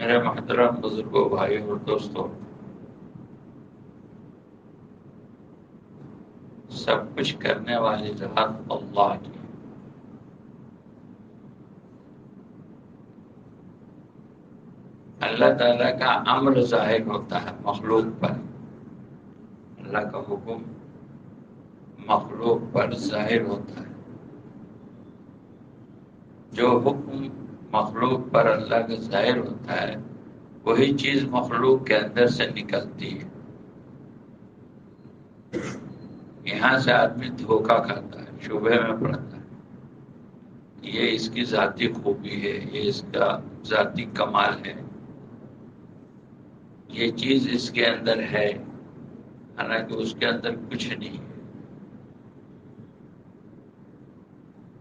میرے محترم بزرگوں، بھائیوں اور دوستوں، سب کچھ کرنے والی ذات اللہ کی، اللہ تعالیٰ کا امر ظاہر ہوتا ہے مخلوق پر، اللہ کا حکم مخلوق پر ظاہر ہوتا ہے۔ جو حکم مخلوق پر اللہ کا ظاہر ہوتا ہے وہی چیز مخلوق کے اندر سے نکلتی ہے۔ یہاں سے آدمی دھوکہ کھاتا ہے، شبہے میں پڑتا ہے۔ یہ اس کی ذاتی خوبی ہے، یہ اس کا ذاتی کمال ہے، یہ چیز اس کے اندر ہے، حالانکہ اس کے اندر کچھ نہیں ہے۔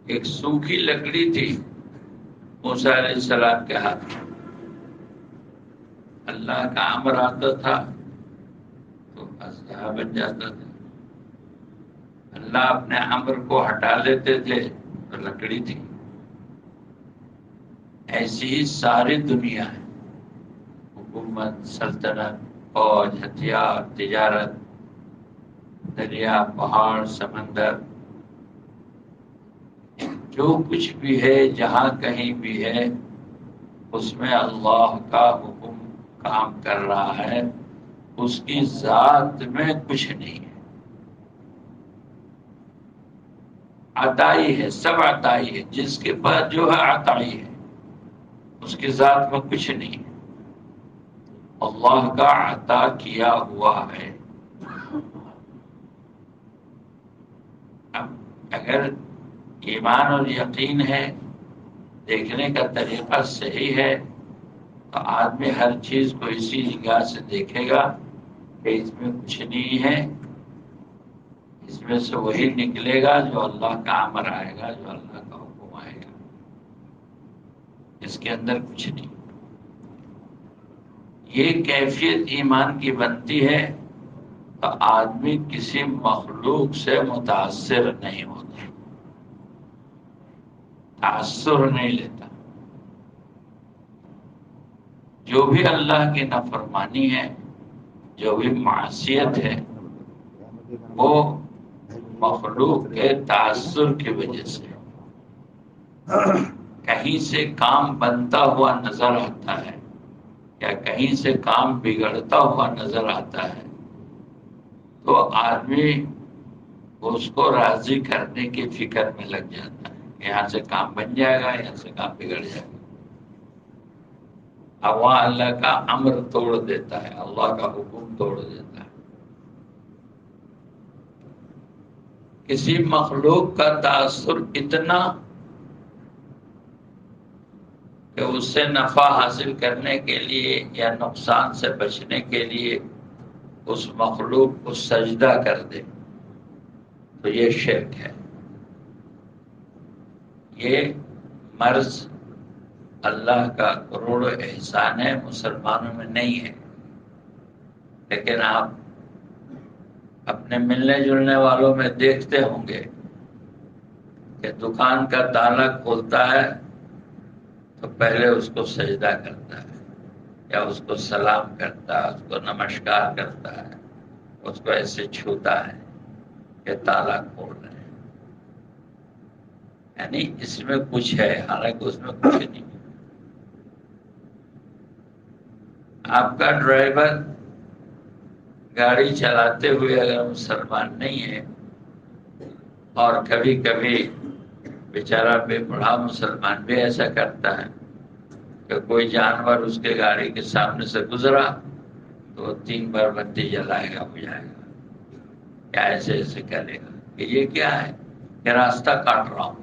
ایک سوکھی لکڑی تھی موسیٰ علیہ السلام کے ہاتھ میں، اللہ کا امر آتا تھا تو اژدہا بن جاتا تھا، اللہ اپنے امر کو ہٹا لیتے تھے تو لکڑی تھی۔ ایسی ہی ساری دنیا ہے، حکومت، سلطنت، فوج، ہتھیار، تجارت، دریا، پہاڑ، سمندر، جو کچھ بھی ہے، جہاں کہیں بھی ہے، اس میں اللہ کا حکم کام کر رہا ہے، اس کی ذات میں کچھ نہیں ہے۔ عطائی ہے، سب عطائی ہے، جس کے پاس جو ہے عطائی ہے، اس کی ذات میں کچھ نہیں ہے، اللہ کا عطا کیا ہوا ہے۔ اب اگر ایمان اور یقین ہے، دیکھنے کا طریقہ صحیح ہے، تو آدمی ہر چیز کو اسی نگاہ سے دیکھے گا کہ اس میں کچھ نہیں ہے، اس میں سے وہی نکلے گا جو اللہ کا امر آئے گا، جو اللہ کا حکم آئے گا، اس کے اندر کچھ نہیں۔ یہ کیفیت ایمان کی بنتی ہے تو آدمی کسی مخلوق سے متاثر نہیں ہوتا، تاثر نہیں لیتا۔ جو بھی اللہ کی نافرمانی ہے، جو بھی معصیت ہے، وہ مخلوق کے تاثر کی وجہ سے کہیں سے کام بنتا ہوا نظر آتا ہے یا کہیں سے کام بگڑتا ہوا نظر آتا ہے تو آدمی اس کو راضی کرنے کی فکر میں لگ جاتا ہے کہ یہاں سے کام بن جائے گا، یہاں سے کام بگڑ جائے گا۔ اب وہاں اللہ کا امر توڑ دیتا ہے، اللہ کا حکم توڑ دیتا ہے۔ کسی مخلوق کا تاثر اتنا کہ اس سے نفع حاصل کرنے کے لیے یا نقصان سے بچنے کے لیے اس مخلوق کو سجدہ کر دے تو یہ شرک ہے۔ یہ مرض اللہ کا کروڑوں احسان ہے، مسلمانوں میں نہیں ہے، لیکن آپ اپنے ملنے جلنے والوں میں دیکھتے ہوں گے کہ دکان کا تالا کھولتا ہے تو پہلے اس کو سجدہ کرتا ہے یا اس کو سلام کرتا ہے، اس کو نمسکار کرتا ہے، اس کو ایسے چھوتا ہے کہ تالا کھول رہے ہیں، یعنی اس میں کچھ ہے، حالانکہ اس میں کچھ نہیں۔ آپ کا ڈرائیور گاڑی چلاتے ہوئے اگر مسلمان نہیں ہے اور کبھی کبھی بیچارہ بے پڑھا مسلمان بھی ایسا کرتا ہے کہ کوئی جانور اس کے گاڑی کے سامنے سے گزرا تو 3 بار بتی جلائے گا، بجھائے گا، کیا ایسے ایسے کرے گا کہ یہ کیا ہے کہ راستہ کاٹ رہا ہوں۔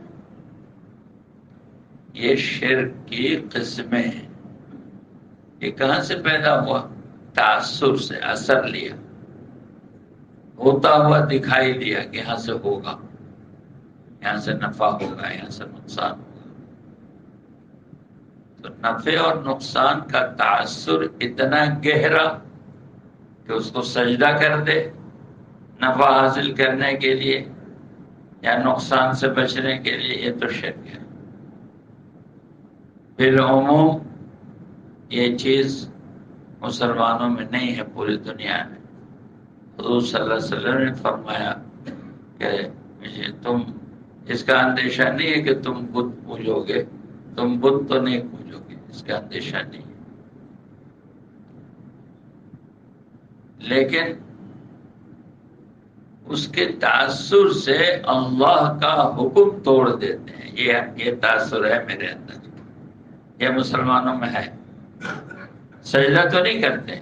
یہ شرک کی قسمیں ہیں۔ یہ کہاں سے پیدا ہوا؟ تاثر سے، اثر لیا، ہوتا ہوا دکھائی دیا کہ یہاں سے ہوگا، یہاں سے نفع ہوگا، یہاں سے نقصان ہوگا، تو نفع اور نقصان کا تاثر اتنا گہرا کہ اس کو سجدہ کر دے نفع حاصل کرنے کے لیے یا نقصان سے بچنے کے لیے، یہ تو شرک ہے۔ بالعموم یہ چیز مسلمانوں میں نہیں ہے پوری دنیا میں۔ حضور صلی اللہ علیہ وسلم نے فرمایا کہ تم اس کا اندیشہ نہیں ہے کہ تم بت پوجو گے، تم بت تو نہیں پوجو گے، اس کا اندیشہ نہیں ہے، لیکن اس کے تاثر سے اللہ کا حکم توڑ دیتے ہیں۔ یہ تاثر ہے میرے اندر، یہ مسلمانوں میں ہے۔ سجدہ تو نہیں کرتے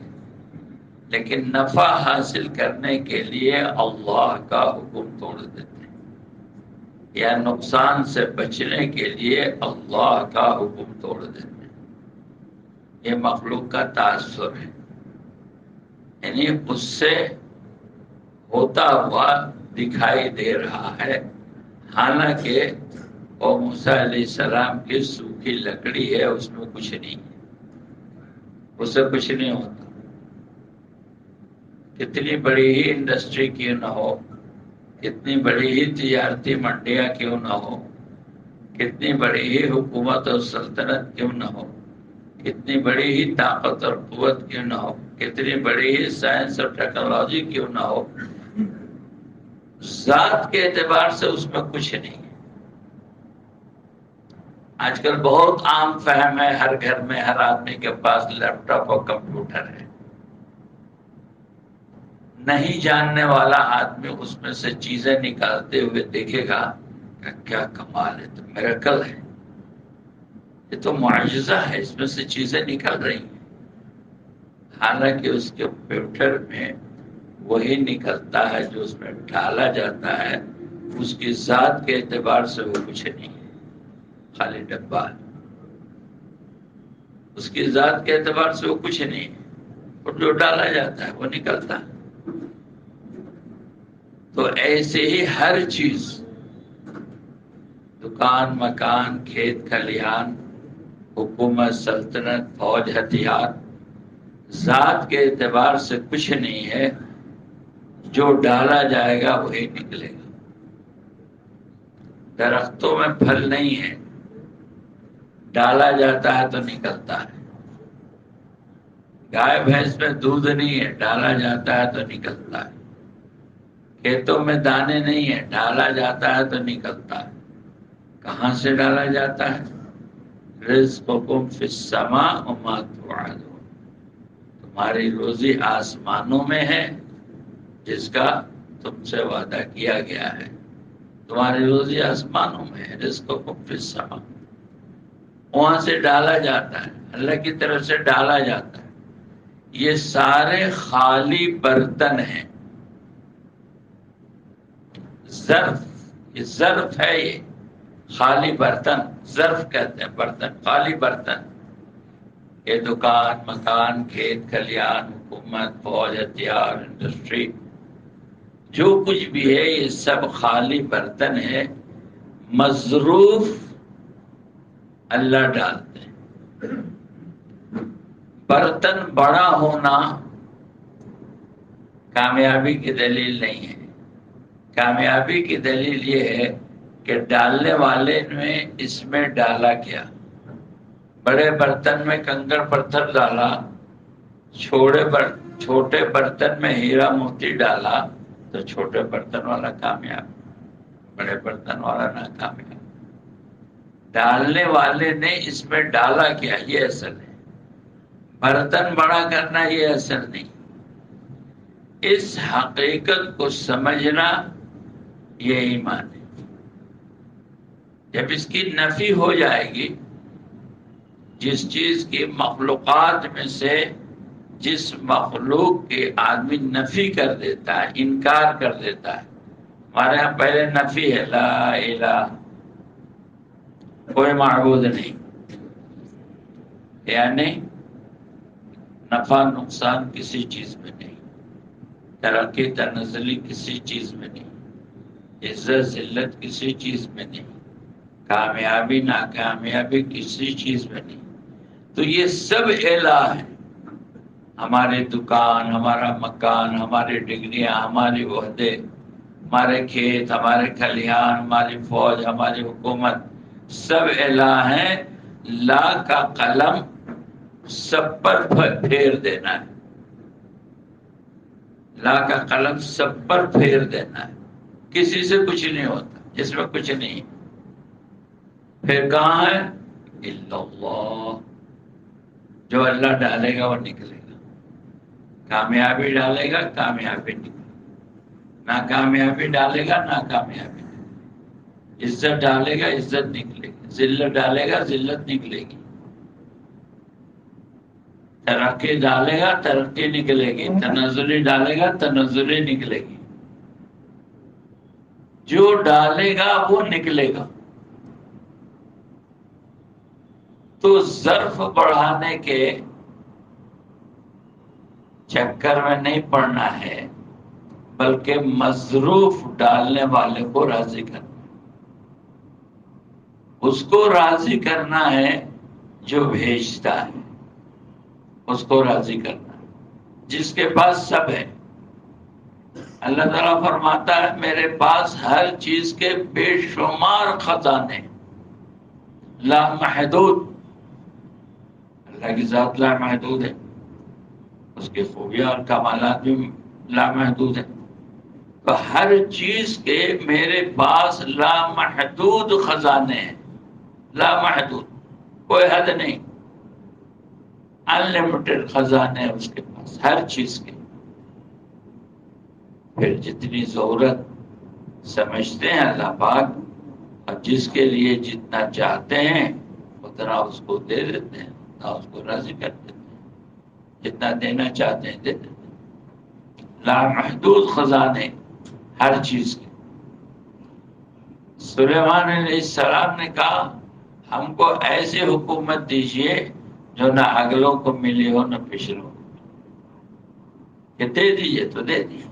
لیکن نفع حاصل کرنے کے لیے اللہ کا حکم توڑ دیتے ہیں، یا نقصان سے بچنے کے لیے اللہ کا حکم توڑ دیتے ہیں۔ یہ مخلوق کا تاثر ہے، یعنی اس سے ہوتا ہوا دکھائی دے رہا ہے، حالانکہ وہ موسیٰ علیہ السلام کی سوکھی لکڑی ہے، اس میں کچھ نہیں ہے، اس سے کچھ نہیں ہوتا۔ کتنی بڑی ہی انڈسٹری کیوں نہ ہو، کتنی بڑی ہی تجارتی منڈیاں کیوں نہ ہو، کتنی بڑی ہی حکومت اور سلطنت کیوں نہ ہو، کتنی بڑی ہی طاقت اور قوت کیوں نہ ہو، کتنی بڑی ہی سائنس اور ٹیکنالوجی کیوں نہ ہو، ذات کے اعتبار سے اس میں کچھ نہیں ہے۔ آج کل بہت عام فہم ہے، ہر گھر میں ہر آدمی کے پاس لیپ ٹاپ اور کمپیوٹر ہے۔ نہیں جاننے والا آدمی اس میں سے چیزیں نکالتے ہوئے دیکھے گا کہ کیا کمال ہے، تو میریکل ہے، یہ تو معجزہ ہے، اس میں سے چیزیں نکل رہی ہیں، حالانکہ اس کے کمپیوٹر میں وہی نکلتا ہے جو اس میں ڈالا جاتا ہے، اس کی ذات کے اعتبار سے وہ کچھ نہیں ہے، خالی ڈبہ ہے، اس کی ذات کے اعتبار سے وہ کچھ نہیں ہے، اور جو ڈالا جاتا ہے وہ نکلتا ہے۔ تو ایسے ہی ہر چیز، دکان، مکان، کھیت کھلیان، حکومت، سلطنت، فوج، ہتھیار، ذات کے اعتبار سے کچھ نہیں ہے، جو ڈالا جائے گا وہی نکلے گا۔ درختوں میں پھل نہیں ہے، ڈالا جاتا ہے تو نکلتا ہے۔ گائے بھینس میں دودھ نہیں ہے، ڈالا جاتا ہے تو نکلتا ہے۔ کھیتوں میں دانے نہیں ہے، ڈالا جاتا ہے تو نکلتا ہے۔ کہاں سے ڈالا جاتا ہے؟ رزقکم فی السماء وما توعدون، تمہاری روزی آسمانوں میں ہے جس کا تم سے وعدہ کیا گیا ہے، تمہاری روزی آسمانوں میں ہے، رزقکم فی السماء، وہاں سے ڈالا جاتا ہے، اللہ کی طرف سے ڈالا جاتا ہے۔ یہ سارے خالی برتن ہیں، ظرف، یہ ظرف ہے، یہ خالی برتن، ظرف کہتے ہیں برتن، خالی برتن۔ یہ دکان، مکان، کھیت کھلیان، حکومت، فوج، ہتھیار، انڈسٹری، جو کچھ بھی ہے یہ سب خالی برتن ہے، مظروف اللہ ڈالتے ہیں۔ برتن بڑا ہونا کامیابی کی دلیل نہیں ہے، کامیابی کی دلیل یہ ہے کہ ڈالنے والے نے اس میں ڈالا کیا۔ بڑے برتن میں کنکر پتھر ڈالا، چھوٹے برتن میں ہیرا موتی ڈالا تو چھوٹے برتن والا کامیاب، بڑے برتن والا ناکامیاب۔ ڈالنے والے نے اس میں ڈالا کیا، یہ اصل ہے۔ برتن بڑا کرنا یہ اصل نہیں، اس حقیقت کو سمجھنا یہ ایمان ہے۔ جب اس کی نفی ہو جائے گی، جس چیز کی مخلوقات میں سے جس مخلوق کے آدمی نفی کر دیتا ہے، انکار کر دیتا ہے، ہمارے ہاں پہلے نفی ہے، لا الہ، کوئی معبود نہیں، یعنی نفع نقصان کسی چیز میں نہیں، ترقی تنزلی کسی چیز میں نہیں، عزت ذلت کسی چیز میں نہیں، کامیابی ناکامیابی کسی چیز میں نہیں۔ تو یہ سب الہ ہیں، ہماری دکان، ہمارا مکان، ہماری ڈگریاں، ہماری عہدے، ہمارے کھیت، ہمارے کھلیان، ہماری فوج، ہماری حکومت، سب الہ ہیں۔ لا کا قلم سب پر پھیر دینا ہے، لا کا قلم سب پر پھیر دینا ہے، کسی سے کچھ نہیں ہوتا، اس میں کچھ نہیں۔ پھر کہاں ہے؟ الا اللہ، جو اللہ ڈالے گا وہ نکلے گا، کامیابی ڈالے گا کامیابی نکلے گا، ناکامیابی ڈالے گا ناکامیابی نکلے گی، عزت ڈالے گا عزت نکلے گی، ذلت ڈالے گا ذلت نکلے گی، ترقی ڈالے گا ترقی نکلے گی، تنزلی ڈالے گا تنزلی نکلے گی، جو ڈالے گا وہ نکلے گا۔ تو ظرف بڑھانے کے چکر میں نہیں پڑنا ہے، بلکہ مصروف ڈالنے والے کو راضی کرنا، اس کو راضی کرنا ہے جو بھیجتا ہے، اس کو راضی کرنا ہے جس کے پاس سب ہے۔ اللہ تعالیٰ فرماتا ہے میرے پاس ہر چیز کے بے شمار خزانے، لامحدود، اللہ کی ذات لامحدود ہے، اس کی خوبیاں اور کمالات بھی لامحدود ہیں، تو ہر چیز کے میرے پاس لامحدود خزانے ہیں، لامحدود، کوئی حد نہیں، انلمیٹڈ خزانے ہیں اس کے پاس ہر چیز کے۔ پھر جتنی ضرورت سمجھتے ہیں اللہ پاک، اور جس کے لیے جتنا چاہتے ہیں اتنا اس کو دے دیتے ہیں، اتنا اس کو راضی کر دیتے ہیں، جتنا دینا چاہتے ہیں دے دیتے ہیں، لامحدود خزانے ہر چیز کے۔ سلیمان علیہ السلام نے کہا ہم کو ایسی حکومت دیجیے جو نہ اگلوں کو ملی ہو نہ پچھلوں کو، کہ دے دیجیے تو دے دیجیے،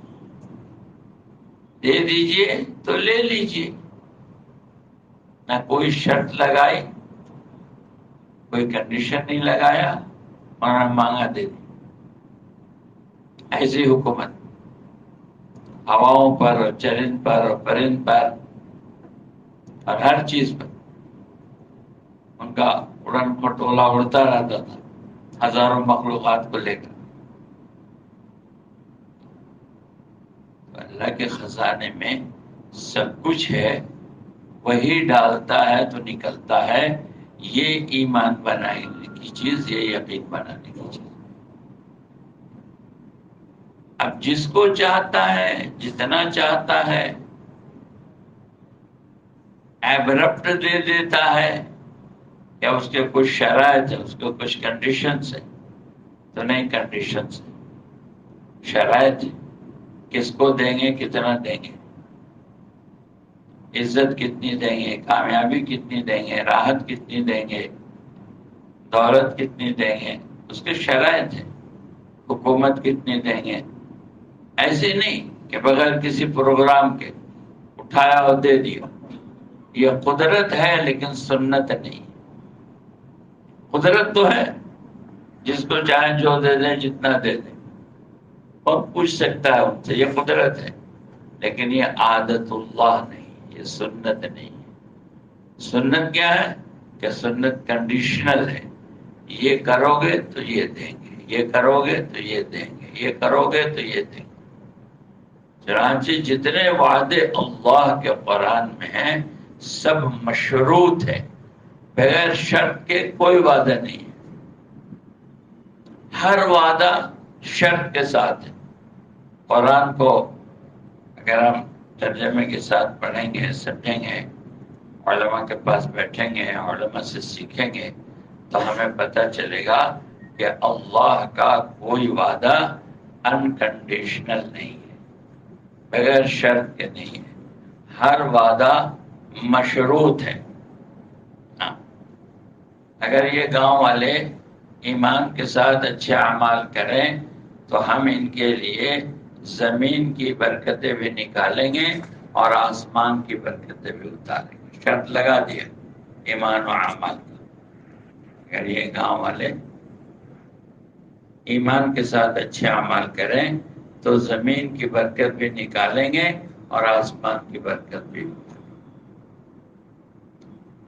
دے دیجیے تو لے لیجیے، نہ کوئی شرط لگائی، کوئی کنڈیشن نہیں لگایا، اور نہ مانگا دے دی۔ ایسی حکومت ہواؤں پر اور چرند پر اور پرند پر اور ہر چیز پر ان کا اڑن پھٹولا اڑتا رہتا تھا، ہزاروں مخلوقات کو لے کر۔ اللہ کے خزانے میں سب کچھ ہے، وہی ڈالتا ہے تو نکلتا ہے، یہ ایمان بنانے کی چیز، یہ یقین بنانے کی چیز۔ اب جس کو چاہتا ہے جتنا چاہتا ہے ایبرپٹ دے دیتا ہے، یا اس کے کچھ شرائط ہے، اس کے کچھ کنڈیشنز ہیں، تو نہیں، کنڈیشنز ہیں، شرائط ہے، کس کو دیں گے کتنا دیں گے، عزت کتنی دیں گے، کامیابی کتنی دیں گے، راحت کتنی دیں گے، دولت کتنی دیں گے، اس کے شرائط ہیں، حکومت کتنی دیں گے۔ ایسے نہیں کہ بغیر کسی پروگرام کے اٹھایا اور دے دیا، یہ قدرت ہے لیکن سنت نہیں۔ قدرت تو ہے، جس کو چاہیں جو دے دیں جتنا دے دیں، اور پوچھ سکتا ہے ان سے، یہ قدرت ہے، لیکن یہ عادت اللہ نہیں، یہ سنت نہیں ہے۔ سنت کیا ہے کہ سنت کنڈیشنل ہے، یہ کرو گے تو یہ دیں گے، یہ کرو گے تو یہ دیں گے، یہ کرو گے تو یہ دیں گے۔ چنانچہ جتنے وعدے اللہ کے قرآن میں ہیں سب مشروط ہیں، بغیر شرط کے کوئی وعدہ نہیں ہے، ہر وعدہ شرط کے ساتھ ہے۔ قرآن کو اگر ہم ترجمے کے ساتھ پڑھیں گے، سمجھیں گے، علماء کے پاس بیٹھیں گے، علماء سے سیکھیں گے، تو ہمیں پتہ چلے گا کہ اللہ کا کوئی وعدہ انکنڈیشنل نہیں ہے، بغیر شرط کے نہیں ہے، ہر وعدہ مشروط ہے۔ ہاں، اگر یہ گاؤں والے ایمان کے ساتھ اچھے اعمال کریں تو ہم ان کے لیے زمین کی برکتیں بھی نکالیں گے اور آسمان کی برکتیں بھی اتاریں گے۔ شرط لگا دیا ایمان و اعمال کا، اگر یہ گاؤں والے ایمان کے ساتھ اچھے اعمال کریں تو زمین کی برکت بھی نکالیں گے اور آسمان کی برکت بھی۔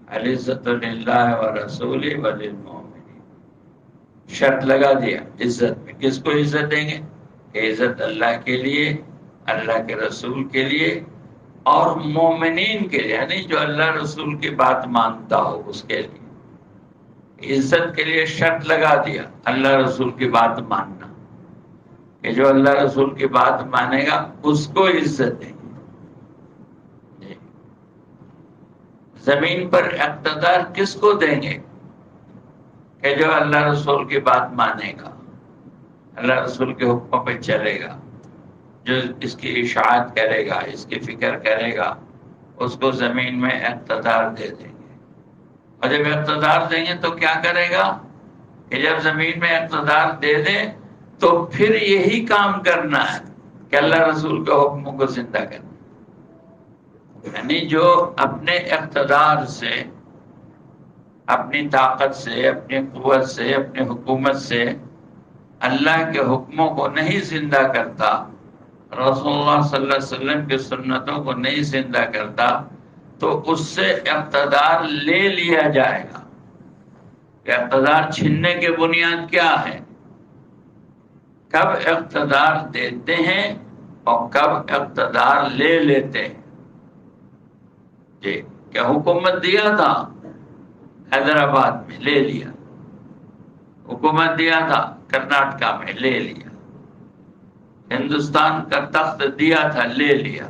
العزت للہ ورسولہ وللمؤمنین۔ شرط لگا دیا عزت میں. کس کو عزت دیں گے؟ کہ عزت اللہ کے لیے، اللہ کے رسول کے لیے اور مومنین کے لیے، یعنی جو اللہ رسول کی بات مانتا ہو اس کے لیے. عزت کے لیے شرط لگا دیا اللہ رسول کی بات ماننا، کہ جو اللہ رسول کی بات مانے گا اس کو عزت دیں گے. زمین پر اقتدار کس کو دیں گے؟ کہ جو اللہ رسول کی بات مانے گا، اللہ رسول کے حکموں پہ چلے گا، جو اس کی اشاعت کرے گا، اس کی فکر کرے گا، اس کو زمین میں اقتدار دے دیں گے. اور جب اقتدار دیں گے تو کیا کرے گا؟ کہ جب زمین میں اقتدار دے دیں تو پھر یہی کام کرنا ہے کہ اللہ رسول کے حکموں کو زندہ کرنا. یعنی جو اپنے اقتدار سے، اپنی طاقت سے، اپنی قوت سے، اپنی حکومت سے اللہ کے حکموں کو نہیں زندہ کرتا، رسول اللہ صلی اللہ علیہ وسلم کی سنتوں کو نہیں زندہ کرتا، تو اس سے اقتدار لے لیا جائے گا. کہ اقتدار چھیننے کی بنیاد کیا ہے؟ کب اقتدار دیتے ہیں اور کب اقتدار لے لیتے ہیں. جی، کیا حکومت دیا تھا حیدرآباد میں، لے لیا. حکومت دیا تھا کرناٹکا میں، لے لیا. ہندوستان کا تخت دیا تھا، لے لیا.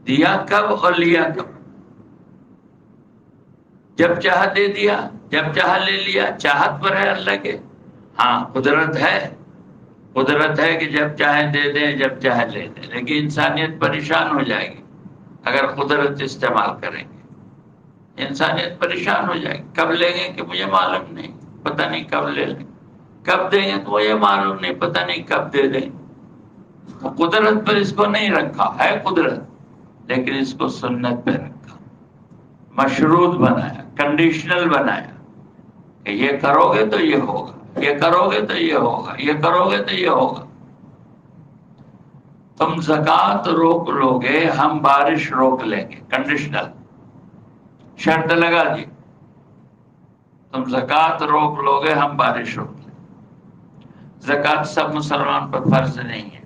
دیا کب اور لیا کب؟ جب چاہا دے دیا، جب چاہا لے لیا. چاہت پر ہے اللہ کے. ہاں قدرت ہے، قدرت ہے کہ جب چاہے دے دیں، جب چاہے لے دیں. لیکن انسانیت پریشان ہو جائے گی اگر قدرت استعمال کریں گے. انسانیت پریشان ہو جائے گی. کب لیں گے کہ مجھے معلوم نہیں، پتہ نہیں کب لے لیں. کب دیں گے تو مجھے معلوم نہیں، پتہ نہیں کب دے دیں. قدرت پر اس کو نہیں رکھا ہے قدرت، لیکن اس کو سنت پہ رکھا، مشروط بنایا، کنڈیشنل بنایا کہ یہ کرو گے تو یہ ہوگا، یہ کرو گے تو یہ ہوگا، یہ کرو گے تو یہ ہوگا. تم زکوٰۃ روک لو گے، ہم بارش روک لیں گے. کنڈیشنل، شرط لگا دی. تم زکوٰۃ روک لو گے، ہم بارش روک لیں گے. زکوٰۃ سب مسلمان پر فرض نہیں ہے.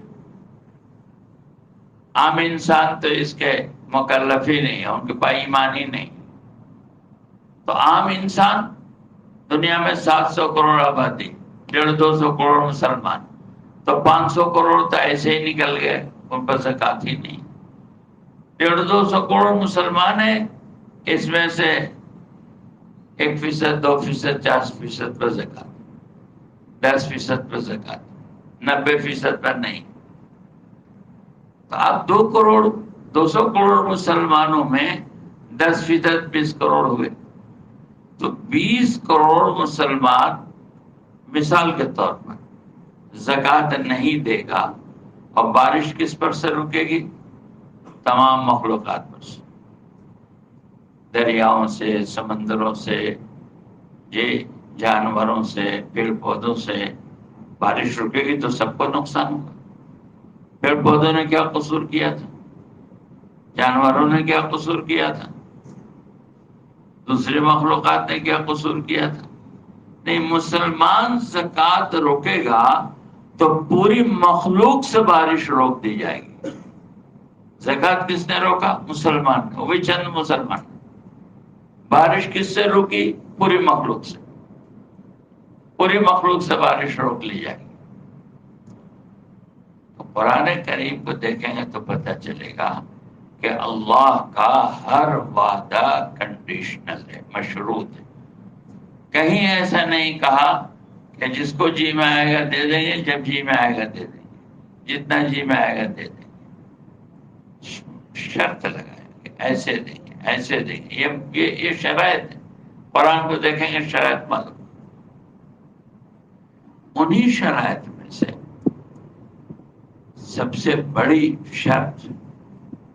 عام انسان تو اس کے مکلف ہی نہیں ہے، ان کے پاس ایمان ہی نہیں. تو عام انسان، دنیا میں 700 کروڑ آبادی، 150-200 کروڑ مسلمان، تو 500 کروڑ تو ایسے ہی نکل گئے، ان پر زکوٰۃ ہی نہیں. 150-200 کروڑ مسلمان ہیں، اس میں سے 1%، 2%، 4% پر زکوٰۃ، 10% پر زکوٰۃ، 90% پر نہیں. تو آپ 200 کروڑ مسلمانوں میں 10%، 20 کروڑ ہوئے. تو 20 کروڑ مسلمان مثال کے طور پر زکوٰۃ نہیں دے گا، اور بارش کس پر سے رکے گی؟ تمام مخلوقات پر سے، دریاؤں سے، سمندروں سے، یہ جانوروں سے، پیڑ پودوں سے. بارش رکے گی تو سب کو نقصان ہوگا. پیڑ پودوں نے کیا قصور کیا تھا؟ جانوروں نے کیا قصور کیا تھا؟ دوسری مخلوقات نے کیا قصور کیا تھا؟ نہیں. مسلمان زکوٰۃ روکے گا تو پوری مخلوق سے بارش روک دی جائے گی. زکوٰۃ کس نے روکا؟ مسلمان نے، وہ بھی چند مسلمان. بارش کس سے روکی؟ پوری مخلوق سے. پوری مخلوق سے بارش روک لی جائے گی. تو قرآن کریم کو دیکھیں گے تو پتہ چلے گا کہ اللہ کا ہر وعدہ کنڈیشنل ہے، مشروط ہے. کہیں ایسا نہیں کہا کہ جس کو جی میں آئے گا دے دیں گے، جب جی میں آئے گا دے دیں گے، جتنا جی میں آئے گا دے دیں گے. شرط لگائیں کہ ایسے دیں گے، ایسے دیں گے. یہ شرائط ہے. قرآن کو دیکھیں گے شرائط معلوم. انہی شرائط میں سے سب سے بڑی شرط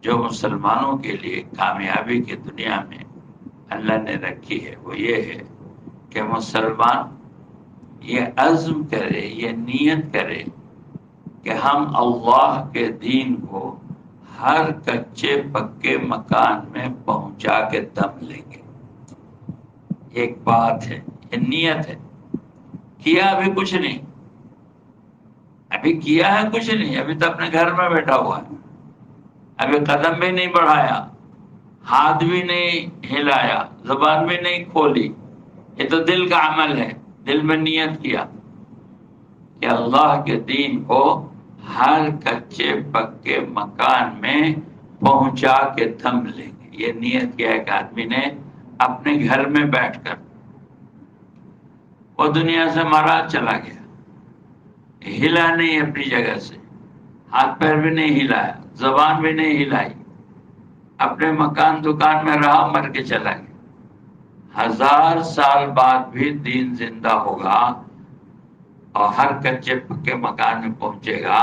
جو مسلمانوں کے لیے کامیابی کی دنیا میں اللہ نے رکھی ہے، وہ یہ ہے کہ مسلمان یہ عزم کرے، یہ نیت کرے کہ ہم اللہ کے دین کو ہر کچے پکے مکان میں پہنچا کے دم لیں گے. ایک بات ہے، یہ نیت ہے. کیا ابھی کچھ نہیں، ابھی کیا ہے کچھ نہیں، ابھی تو اپنے گھر میں بیٹھا ہوا ہے، ابھی قدم بھی نہیں بڑھایا، ہاتھ بھی نہیں ہلایا، زبان بھی نہیں کھولی. یہ تو دل کا عمل ہے. دل میں نیت کیا کہ اللہ کے دین کو ہر کچے پکے مکان میں پہنچا کے دم لیں گے. یہ نیت کیا ایک آدمی نے اپنے گھر میں بیٹھ کر. وہ دنیا سے مرا چلا گیا، ہلا نہیں اپنی جگہ سے، ہاتھ پیر بھی نہیں ہلایا، زبان بھی نہیں ہلائی، اپنے مکان دکان میں رہا، مر کے چلا گیا. 1000 سال بعد بھی دین زندہ ہوگا اور ہر کچے پکے مکان میں پہنچے گا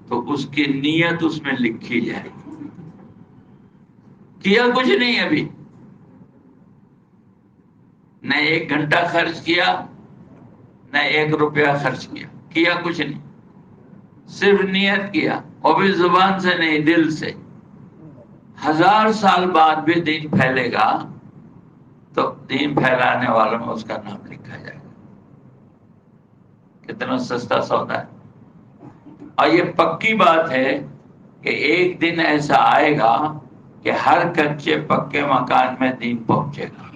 تو اس کی نیت اس میں لکھی جائے گی. کیا کچھ نہیں ابھی، نہ 1 گھنٹہ خرچ کیا، نہ 1 روپیہ خرچ کیا کچھ نہیں، صرف نیت کیا، وہ بھی زبان سے نہیں، دل سے. 1000 سال بعد بھی دین پھیلے گا تو دین پھیلانے والوں میں اس کا نام لکھا جائے گا. کتنا سستا سودا ہے. اور یہ پکی بات ہے کہ ایک دن ایسا آئے گا کہ ہر کچے پکے مکان میں دین پہنچے گا.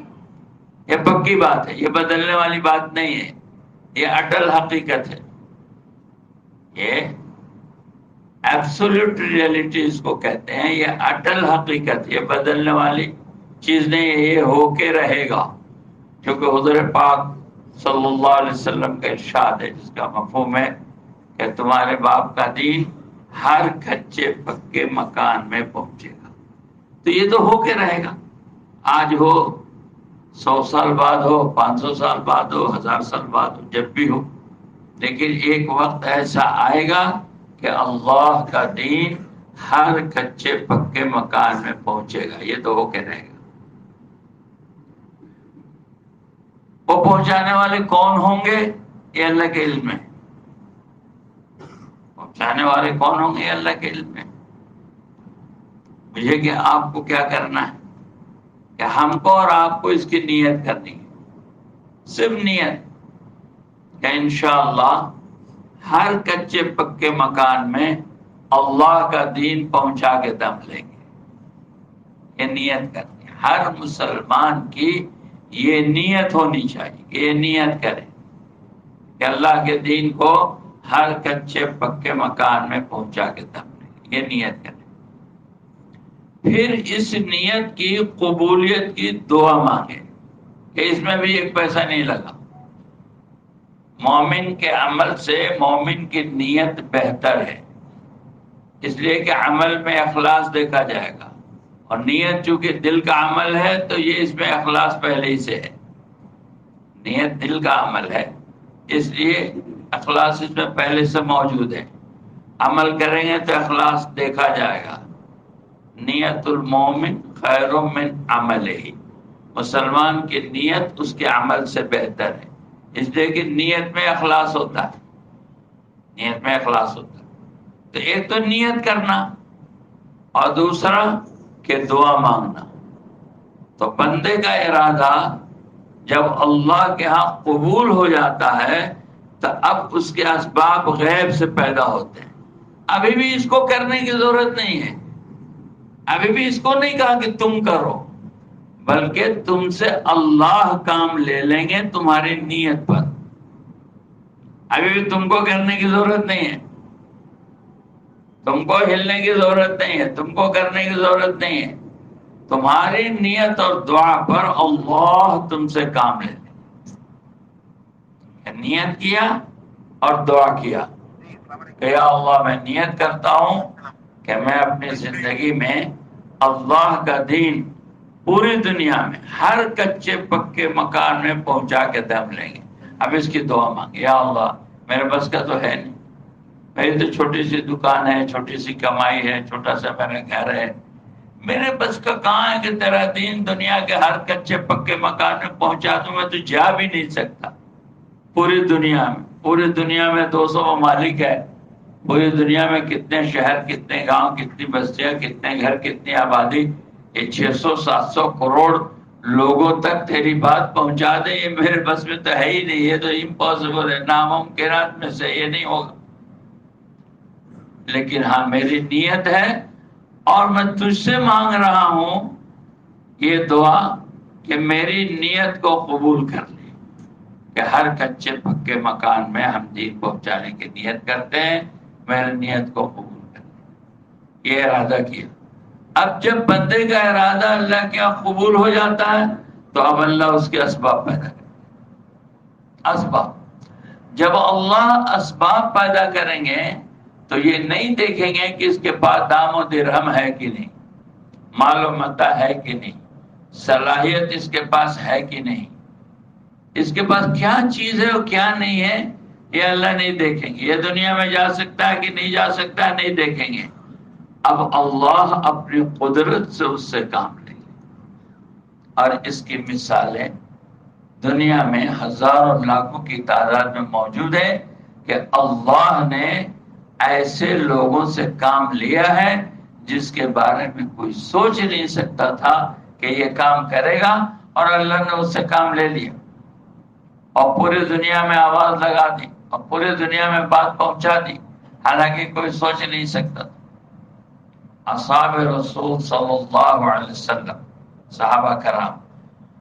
یہ پکی بات ہے، یہ بدلنے والی بات نہیں ہے، یہ اٹل حقیقت ہے. یہ ایبسولوٹ ریئلٹی اس کو کہتے ہیں، یہ اٹل حقیقت، یہ بدلنے والی چیز نہیں ہے، یہ ہو کے رہے گا. کیونکہ حضور پاک صلی اللہ علیہ وسلم کا ارشاد ہے جس کا مفہوم ہے کہ تمہارے باپ کا دین ہر کچے پکے مکان میں پہنچے گا. تو یہ تو ہو کے رہے گا، آج ہو، 100 سال بعد ہو، 500 سال بعد ہو، 1000 سال بعد ہو، جب بھی ہو. لیکن ایک وقت ایسا آئے گا کہ اللہ کا دین ہر کچے پکے مکان میں پہنچے گا. یہ تو ہو کے رہے گا. وہ پہنچانے والے کون ہوں گے یہ اللہ کے علم ہے. پہنچانے والے کون ہوں گے یہ اللہ کے علم ہے. مجھے کہ آپ کو کیا کرنا ہے کہ ہم کو اور آپ کو اس کی نیت کرنی ہے. صرف نیت کہ انشاءاللہ ہر کچے پکے مکان میں اللہ کا دین پہنچا کے دم لیں گے. یہ نیت کرنی ہے. ہر مسلمان کی یہ نیت ہونی چاہیے کہ یہ نیت کرے کہ اللہ کے دین کو ہر کچے پکے مکان میں پہنچا کے دم لیں. یہ نیت کرے. پھر اس نیت کی قبولیت کی دعا مانگے کہ اس میں بھی 1 پیسہ نہیں لگا. مومن کے عمل سے مومن کی نیت بہتر ہے، اس لیے کہ عمل میں اخلاص دیکھا جائے گا، اور نیت چونکہ دل کا عمل ہے تو یہ اس میں اخلاص پہلے ہی سے ہے. نیت دل کا عمل ہے اس لیے اخلاص اس میں پہلے سے موجود ہے. عمل کریں گے تو اخلاص دیکھا جائے گا. نیت المومن خیر من عملہ، مسلمان کی نیت اس کے عمل سے بہتر ہے، اس لیے کہ نیت میں اخلاص ہوتا ہے. نیت میں اخلاص ہوتا ہے. تو ایک تو نیت کرنا اور دوسرا کہ دعا مانگنا. تو بندے کا ارادہ جب اللہ کے ہاں قبول ہو جاتا ہے تو اب اس کے اسباب غیب سے پیدا ہوتے ہیں. ابھی بھی اس کو کرنے کی ضرورت نہیں ہے، ابھی بھی اس کو نہیں کہا کہ تم کرو، بلکہ تم سے اللہ کام لے لیں گے تمہاری نیت پر. ابھی بھی تم کو کرنے کی ضرورت نہیں ہے، تم کو ہلنے کی ضرورت نہیں ہے، تم کو کرنے کی ضرورت نہیں ہے. تمہاری نیت اور دعا پر اللہ تم سے کام لے لیں. نیت کیا اور دعا کیا کہ یا اللہ میں نیت کرتا ہوں کہ میں اپنی زندگی میں اللہ کا دین پوری دنیا میں ہر کچے پکے مکان میں پہنچا کے دم لیں گے. اب اس کی دعا مانگے، یا اللہ میرے بس کا تو ہے نہیں، میری تو چھوٹی سی دکان ہے، چھوٹی سی کمائی ہے، چھوٹا سا میرا گھر ہے، میرے بس کا کہاں ہے کہ تیرا دین دنیا کے ہر کچے پکے مکان میں پہنچا دوں. میں تو جا بھی نہیں سکتا پوری دنیا میں. پوری دنیا میں 200 ممالک ہے، پوری دنیا میں کتنے شہر، کتنے گاؤں، کتنی بستیاں، کتنے گھر، کتنی آبادی. یہ 600-700 کروڑ لوگوں تک تیری بات پہنچا دے، یہ میرے بس میں تو ہے ہی نہیں، یہ تو امپاسبل ہے، ناممکنات میں سے یہ نہیں ہوگا، لیکن ہاں میری نیت ہے اور میں تجھ سے مانگ رہا ہوں یہ دعا کہ میری نیت کو قبول کر لے، کہ ہر کچے پکے مکان میں ہم دین پہنچانے کی نیت کرتے ہیں، میری نیت کو قبول کر لے، یہ ارادہ کیا۔ اب جب بندے کا ارادہ اللہ کے یہاں قبول ہو جاتا ہے تو اب اللہ اس کے اسباب پیدا کرے، اسباب۔ جب اللہ اسباب پیدا کریں گے تو یہ نہیں دیکھیں گے کہ اس کے پاس دام و درہم ہے کہ نہیں، مال و متاع ہے کہ نہیں، صلاحیت اس کے پاس ہے کہ نہیں، اس کے پاس کیا چیز ہے اور کیا نہیں ہے، یہ اللہ نہیں دیکھیں گے۔ یہ دنیا میں جا سکتا ہے کہ نہیں جا سکتا ہے، نہیں دیکھیں گے۔ اب اللہ اپنی قدرت سے اس سے کام لیں گے، اور اس کی مثالیں دنیا میں ہزاروں لاکھوں کی تعداد میں موجود ہے کہ اللہ نے ایسے لوگوں سے کام لیا ہے جس کے بارے میں کوئی سوچ نہیں سکتا تھا کہ یہ کام کرے گا، اور اللہ نے اس سے کام لے لیا اور پوری دنیا میں آواز لگا دی اور پوری دنیا میں بات پہنچا دی، حالانکہ کوئی سوچ نہیں سکتا تھا۔ اصحاب رسول صلی اللہ علیہ وسلم، صحابہ کرام،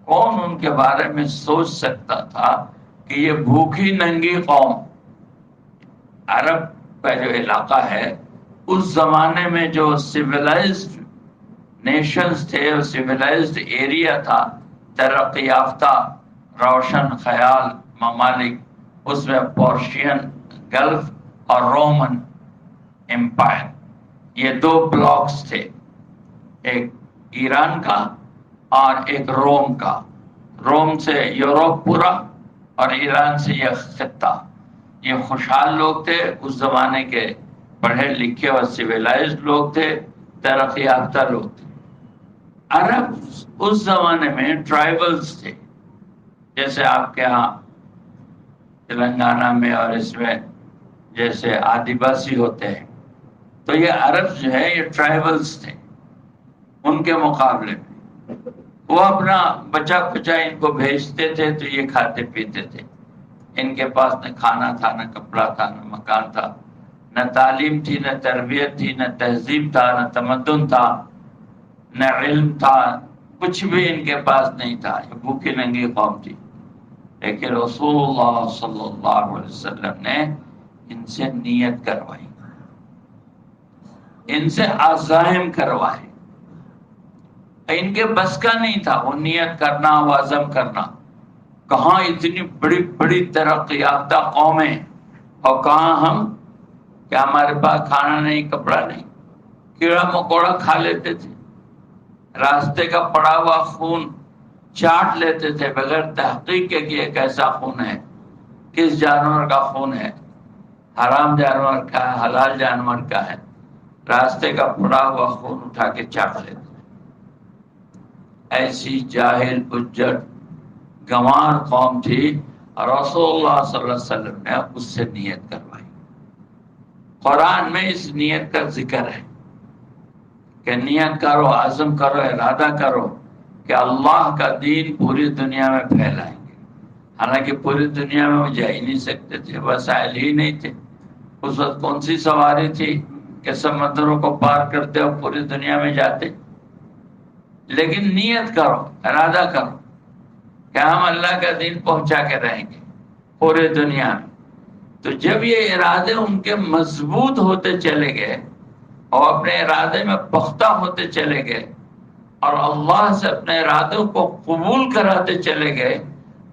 کون ان کے بارے میں سوچ سکتا تھا کہ یہ بھوکی ننگی قوم، عرب کا جو علاقہ ہے اس زمانے میں جو سویلائزڈ نیشنز تھے، سویلائزڈ ایریا تھا، ترقی یافتہ روشن خیال ممالک، اس میں پرشین گلف اور رومن امپائر، یہ دو بلاکس تھے، ایک ایران کا اور ایک روم کا، روم سے یورپ پورا اور ایران سے یہ خطہ۔ یہ خوشحال لوگ تھے اس زمانے کے، پڑھے لکھے اور سویلائزڈ لوگ تھے، ترقی یافتہ لوگ تھے۔ عرب اس زمانے میں ٹرائبلز تھے، جیسے آپ کے ہاں تلنگانہ میں اور اس میں جیسے آدیواسی ہوتے ہیں، تو یہ عرب جو ہے یہ ٹرائبلز تھے۔ ان کے مقابلے میں وہ اپنا بچا کچا ان کو بھیجتے تھے تو یہ کھاتے پیتے تھے، ان کے پاس نہ کھانا تھا، نہ کپڑا تھا، نہ مکان تھا، نہ تعلیم تھی، نہ تربیت تھی، نہ تہذیب تھا، نہ تمدن تھا، نہ علم تھا، کچھ بھی ان کے پاس نہیں تھا، یہ بھوکی ننگی قوم تھی۔ لیکن رسول اللہ صلی اللہ علیہ وسلم نے ان سے نیت کروائی، ان سے عزائم کروائے، ان کے بس کا نہیں تھا وہ نیت کرنا، وہ عزم کرنا۔ کہاں اتنی بڑی بڑی ترقی یافتہ قومیں اور کہاں ہم کہ ہمارے پاس کھانا نہیں، کپڑا نہیں، کیڑا مکوڑا کھا لیتے تھے، راستے کا پڑا ہوا خون چاٹ لیتے تھے بغیر تحقیق کے کہ یہ کیسا خون ہے، کس جانور کا خون ہے، حرام جانور کا ہے، حلال جانور کا ہے، راستے کا پڑا ہوا خون اٹھا کے چاٹ لیتے۔ ایسی جاہل اجٹ گنوار قوم تھی، اور رسول اللہ صلی اللہ علیہ وسلم نے اس سے نیت کروائی۔ قرآن میں اس نیت کا ذکر ہے کہ نیت کرو، عزم کرو، ارادہ کرو کہ اللہ کا دین پوری دنیا میں پھیلائیں گے۔ حالانکہ پوری دنیا میں وہ جا ہی نہیں سکتے تھے، وسائل ہی نہیں تھے۔ اس وقت کون سی سواری تھی کہ سمندروں کو پار کرتے اور پوری دنیا میں جاتے؟ لیکن نیت کرو، ارادہ کرو کہ ہم اللہ کا دین پہنچا کے رہیں گے پورے دنیا میں۔ تو جب یہ ارادے ان کے مضبوط ہوتے چلے گئے اور اپنے ارادے میں پختہ ہوتے چلے گئے اور اللہ سے اپنے ارادوں کو قبول کراتے چلے گئے،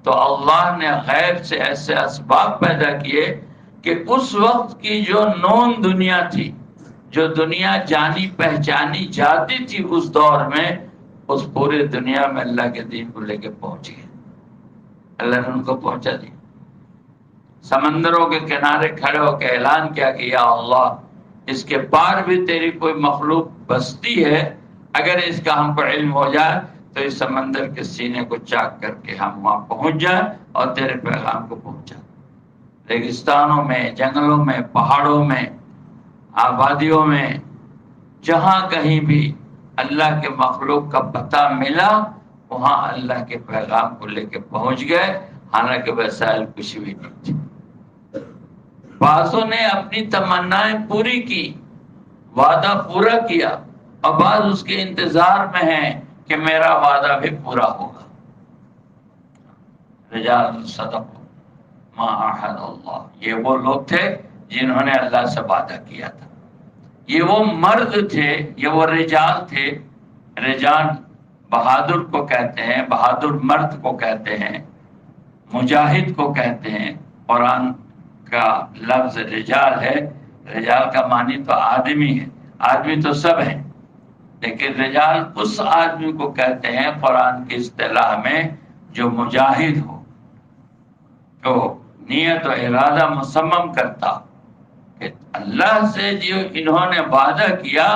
تو اللہ نے غیب سے ایسے اسباب پیدا کیے کہ اس وقت کی جو نون دنیا تھی، جو دنیا جانی پہچانی جاتی تھی اس دور میں، اس پوری دنیا میں اللہ کے دین کو لے کے پہنچ گئے۔ اللہ نے ان کو پہنچا دیا۔ سمندروں کے کنارے کھڑے ہو کے اعلان کیا کہ یا اللہ، اس کے پار بھی تیری کوئی مخلوق بستی ہے، اگر اس کا ہم پر علم ہو جائے تو اس سمندر کے سینے کو چاک کر کے ہم وہاں پہنچ جائیں اور تیرے پیغام کو پہنچا۔ ریگستانوں میں، جنگلوں میں، پہاڑوں میں، آبادیوں میں، جہاں کہیں بھی اللہ کے مخلوق کا پتہ ملا، وہاں اللہ کے پیغام کو لے کے پہنچ گئے، حالانکہ وسائل کچھ بھی نہیں تھے۔ بعضوں نے اپنی تمنائیں پوری کی، وعدہ پورا کیا، اور بعض اس کے انتظار میں ہیں کہ میرا وعدہ بھی پورا ہوگا۔ رجال صدقوا ما عاهدوا اللہ، یہ وہ لوگ تھے جنہوں نے اللہ سے وعدہ کیا تھا۔ یہ وہ مرد تھے، یہ وہ رجال تھے۔ رجال بہادر کو کہتے ہیں، بہادر مرد کو کہتے ہیں، مجاہد کو کہتے ہیں۔ قرآن کا لفظ رجال ہے، رجال کا معنی تو آدمی ہے، آدمی تو سب ہیں، لیکن رجال اس آدمی کو کہتے ہیں قرآن کی اصطلاح میں جو مجاہد ہو، جو نیت و ارادہ مصمم کرتا کہ اللہ سے جو انہوں نے وعدہ کیا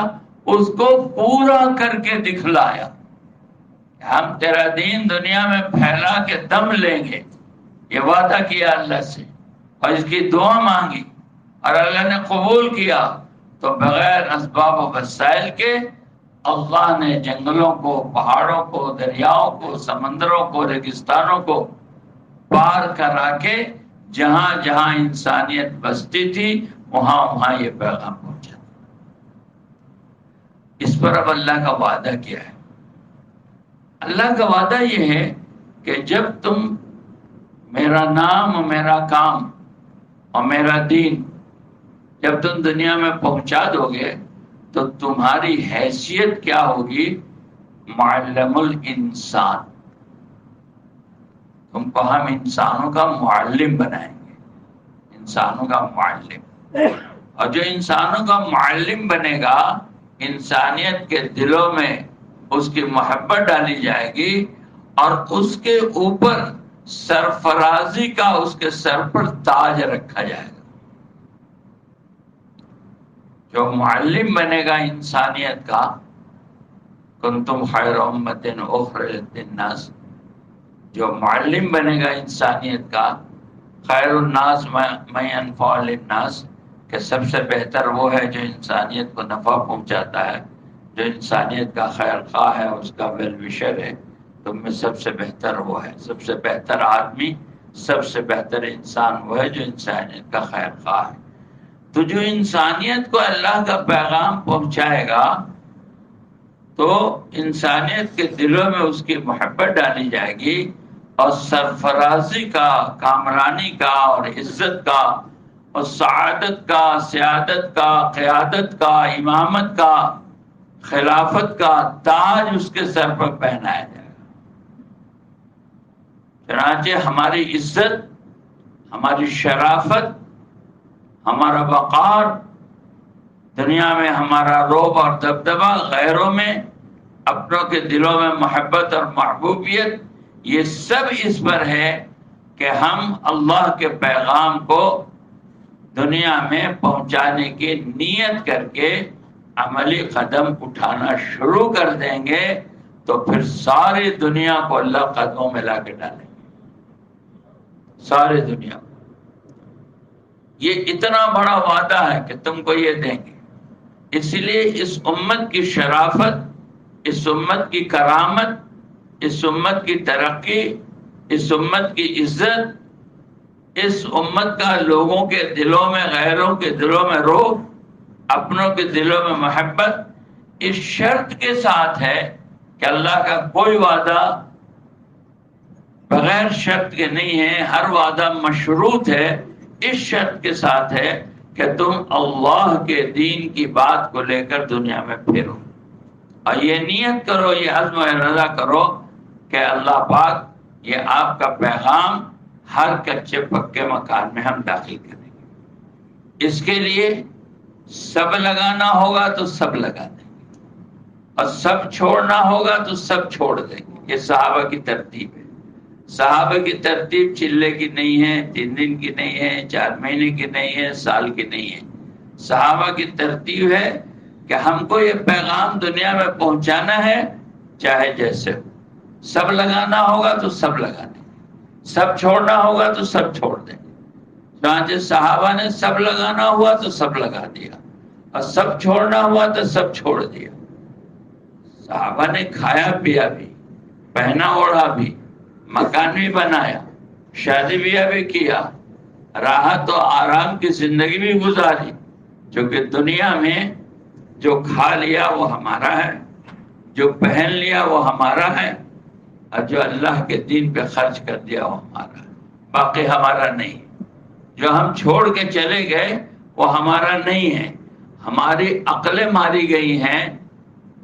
اس کو پورا کر کے دکھلایا۔ ہم تیرا دین دنیا میں پھیلا کے دم لیں گے، یہ وعدہ کیا اللہ سے، اور اس کی دعا مانگی اور اللہ نے قبول کیا، تو بغیر اسباب و وسائل کے اللہ نے جنگلوں کو، پہاڑوں کو، دریاؤں کو، سمندروں کو، ریگستانوں کو پار کرا کے جہاں جہاں انسانیت بستی تھی وہاں وہاں یہ پیغام پہنچا۔ اس پر اب اللہ کا وعدہ کیا ہے؟ اللہ کا وعدہ یہ ہے کہ جب تم میرا نام اور میرا کام اور میرا دین جب تم دنیا میں پہنچا دو گے تو تمہاری حیثیت کیا ہوگی؟ معلم الانسان، تم کو ہم انسانوں کا معلم بنائیں گے، انسانوں کا معلم۔ اور جو انسانوں کا معلم بنے گا، انسانیت کے دلوں میں اس کی محبت ڈالی جائے گی اور اس کے اوپر سرفرازی کا اس کے سر پر تاج رکھا جائے گا۔ جو معلم بنے گا انسانیت کا، کنتم خیر امۃ اخرجت للناس، جو معلم بنے گا انسانیت کا، خیر الناس من انفع للناس، کہ سب سے بہتر وہ ہے جو انسانیت کو نفع پہنچاتا ہے، جو انسانیت کا خیر خواہ ہے، اس کا ویل وشر ہے، تم میں سب سے بہتر وہ ہے، سب سے بہتر آدمی، سب سے بہتر انسان وہ ہے جو انسانیت کا خیر خواہ ہے۔ تو جو انسانیت کو اللہ کا پیغام پہنچائے گا تو انسانیت کے دلوں میں اس کی محبت ڈالی جائے گی، اور سرفرازی کا، کامرانی کا، اور عزت کا، اور سعادت کا، سیادت کا، قیادت کا، امامت کا، خلافت کا تاج اس کے سر پر پہنایا جائے گا۔ چنانچہ ہماری عزت، ہماری شرافت، ہمارا وقار، دنیا میں ہمارا رعب اور دبدبہ، غیروں میں، اپنوں کے دلوں میں محبت اور محبوبیت، یہ سب اس پر ہے کہ ہم اللہ کے پیغام کو دنیا میں پہنچانے کی نیت کر کے عملی قدم اٹھانا شروع کر دیں گے تو پھر ساری دنیا کو اللہ قدموں میں لا کے ڈالیں گے، ساری دنیا کو۔ یہ اتنا بڑا وعدہ ہے کہ تم کو یہ دیں گے، اس لیے اس امت کی شرافت، اس امت کی کرامت، اس امت کی ترقی، اس امت کی عزت، اس امت کا لوگوں کے دلوں میں، غیروں کے دلوں میں رعب، اپنوں کے دلوں میں محبت، اس شرط کے ساتھ ہے کہ اللہ کا کوئی وعدہ بغیر شرط کے نہیں ہے، ہر وعدہ مشروط ہے، اس شرط کے ساتھ ہے کہ تم اللہ کے دین کی بات کو لے کر دنیا میں پھرو، اور یہ نیت کرو، یہ عزم و ارادہ کرو کہ اللہ پاک یہ آپ کا پیغام ہر کچے پکے مکان میں ہم داخل کریں گے۔ اس کے لیے سب لگانا ہوگا تو سب لگا دیں گے، اور سب چھوڑنا ہوگا تو سب چھوڑ دیں گے۔ یہ صحابہ کی ترتیب ہے۔ صحابہ کی ترتیب چلے کی نہیں ہے، 3 دن کی نہیں ہے، 4 مہینے کی نہیں ہے، سال کی نہیں ہے۔ صحابہ کی ترتیب ہے کہ ہم کو یہ پیغام دنیا میں پہنچانا ہے چاہے جیسے ہو، سب لگانا ہوگا تو سب لگا دیں گے، سب چھوڑنا ہوگا تو سب چھوڑ دیں گے۔ چنانچہ صحابہ نے سب لگانا ہوا تو سب لگا دیا، اور سب چھوڑنا ہوا تو سب چھوڑ دیا۔ صحابہ نے کھایا پیا بھی، پہنا اوڑھا بھی، مکان بھی بنایا، شادی بیاہ بھی کیا، راحت و آرام کی زندگی بھی گزاری، چونکہ دنیا میں جو کھا لیا وہ ہمارا ہے، جو پہن لیا وہ ہمارا ہے، اور جو اللہ کے دین پہ خرچ کر دیا وہ ہمارا ہے، باقی ہمارا نہیں۔ جو ہم چھوڑ کے چلے گئے وہ ہمارا نہیں ہے، ہماری عقلیں ماری گئی ہیں،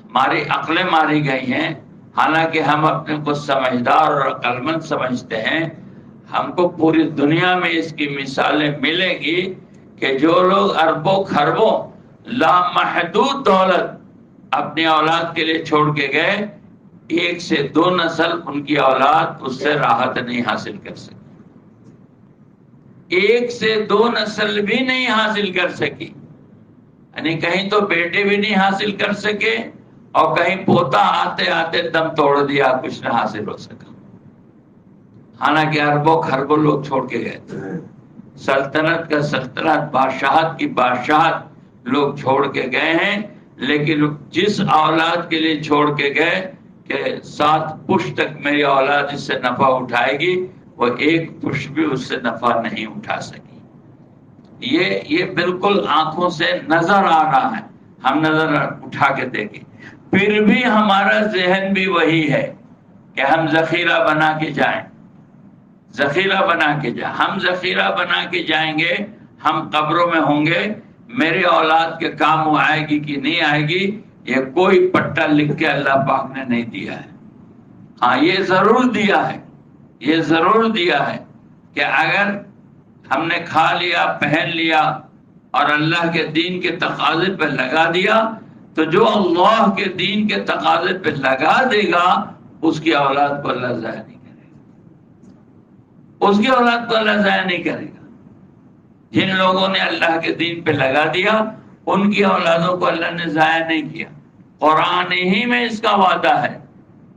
ہماری عقلیں ماری گئی ہیں، حالانکہ ہم اپنے کو سمجھدار اور عقل مند سمجھتے ہیں۔ ہم کو پوری دنیا میں اس کی مثالیں ملیں گی کہ جو لوگ اربوں خربوں لامحدود دولت اپنی اولاد کے لیے چھوڑ کے گئے، 1 سے 2 نسل ان کی اولاد اس سے راحت نہیں حاصل کر سکی، 1 سے 2 نسل بھی نہیں حاصل کر سکی، یعنی کہیں تو بیٹے بھی نہیں حاصل کر سکے اور کہیں پوتا آتے آتے دم توڑ دیا، کچھ نہ حاصل ہو سکا، حالانکہ اربوں خربوں لوگ چھوڑ کے گئے تھے، سلطنت کا سلطنت، بادشاہت کی بادشاہت لوگ چھوڑ کے گئے ہیں، لیکن جس اولاد کے لیے چھوڑ کے گئے کہ 7 پشت تک میری اولاد اس سے نفع اٹھائے گی، وہ 1 پشت بھی اس سے نفع نہیں اٹھا سکی۔ یہ بالکل آنکھوں سے نظر آ رہا ہے، ہم نظر اٹھا کے دیکھیں، پھر بھی ہمارا ذہن بھی وہی ہے کہ ہم ذخیرہ بنا کے جائیں، ذخیرہ بنا کے جائیں۔ ہم ذخیرہ بنا کے جائیں گے، ہم قبروں میں ہوں گے، میری اولاد کے کام آئے گی کہ نہیں آئے گی، یہ کوئی پٹا لکھ کے اللہ پاک نے نہیں دیا ہے۔ ہاں یہ ضرور دیا ہے، یہ ضرور دیا ہے کہ اگر ہم نے کھا لیا، پہن لیا اور اللہ کے دین کے تقاضے پہ لگا دیا، تو جو اللہ کے دین کے تقاضے پہ لگا دے گا اس کی اولاد کو اللہ ضائع نہیں کرے گا، اس کی اولاد کو اللہ ضائع نہیں کرے گا۔ جن لوگوں نے اللہ کے دین پہ لگا دیا ان کی اولادوں کو اللہ نے ضائع نہیں کیا۔ قرآن ہی میں اس کا وعدہ ہے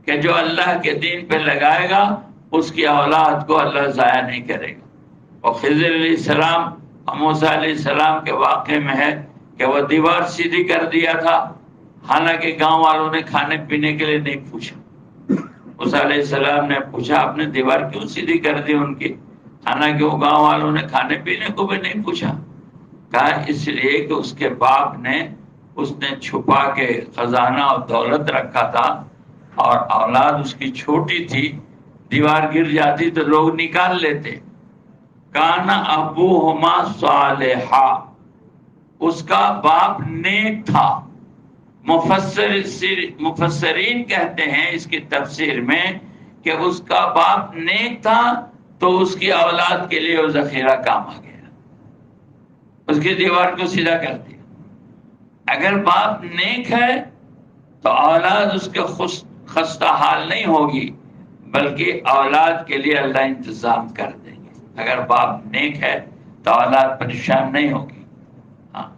کہ جو اللہ کے دین پہ لگائے گا اس کی اولاد کو اللہ ضائع نہیں کرے گا۔ اور خضر علیہ السلام اور موسیٰ علیہ السلام کے واقعے میں ہے کہ وہ دیوار سیدھی کر دیا تھا، حالانکہ گاؤں والوں نے کھانے پینے کے لیے نہیں پوچھا۔ موسیٰ علیہ السلام نے پوچھا آپ نے دیوار کیوں سیدھی کر دی ان کی، حالانکہ وہ گاؤں والوں نے کھانے پینے کو بھی نہیں پوچھا۔ کہا اس لیے کہ اس کے باپ نے چھپا کے خزانہ اور دولت رکھا تھا اور اولاد اس کی چھوٹی تھی، دیوار گر جاتی تو لوگ نکال لیتے۔ کانا ابوہما صالحا، اس کا باپ نیک تھا۔ مفسرین کہتے ہیں اس کی تفسیر میں کہ اس کا باپ نیک تھا تو اس کی اولاد کے لیے وہ ذخیرہ کام آ گیا، اس کی دیوار کو سیدھا کر دیا۔ اگر باپ نیک ہے تو اولاد اس کے خستہ حال نہیں ہوگی، بلکہ اولاد کے لیے اللہ انتظام کر دیں گے۔ اگر باپ نیک ہے تو اولاد پریشان نہیں ہوگی، ہاں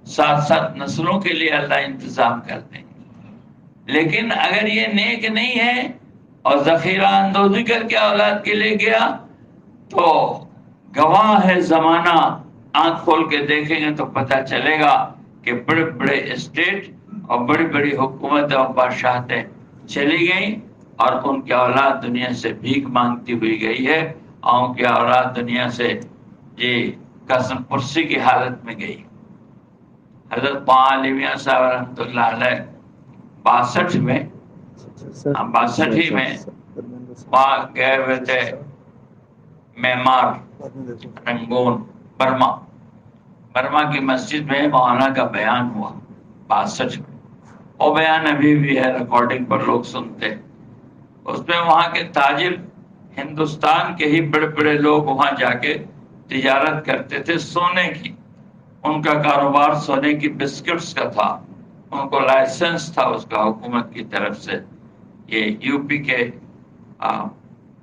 7 نسلوں کے لیے اللہ انتظام کر دیں گے۔ لیکن اگر یہ نیک نہیں ہے اور ذخیرہ اندوزی کر کے اولاد کے لیے گیا تو گواہ ہے زمانہ، آنکھ کھول کے دیکھیں گے تو پتہ چلے گا کہ بڑے بڑے اسٹیٹ اور بڑی بڑی حکومتیں اور بادشاہتیں چلی گئیں اور ان کی اولاد دنیا سے بھیک مانگتی ہوئی گئی ہے، اور ان کی اولاد دنیا سے یہ قسم پرسی کی حالت میں گئی۔ حضرت علی میاں صاحب رحمۃ اللہ علیہ 62 میں 62 میں وہاں گئے ہوئے تھے میانمار، رنگون، برما کی مسجد میں مولانا کا بیان ہوا 62 میں۔ وہ بیان ابھی بھی ہے، ریکارڈنگ پر لوگ سنتے۔ اس میں وہاں کے تاجر، ہندوستان کے ہی بڑے بڑے لوگ وہاں جا کے تجارت کرتے تھے سونے کی، ان کا کاروبار سونے کی بسکٹس کا تھا، ان کو لائسنس تھا اس کا حکومت کی طرف سے۔ یہ یو پی کے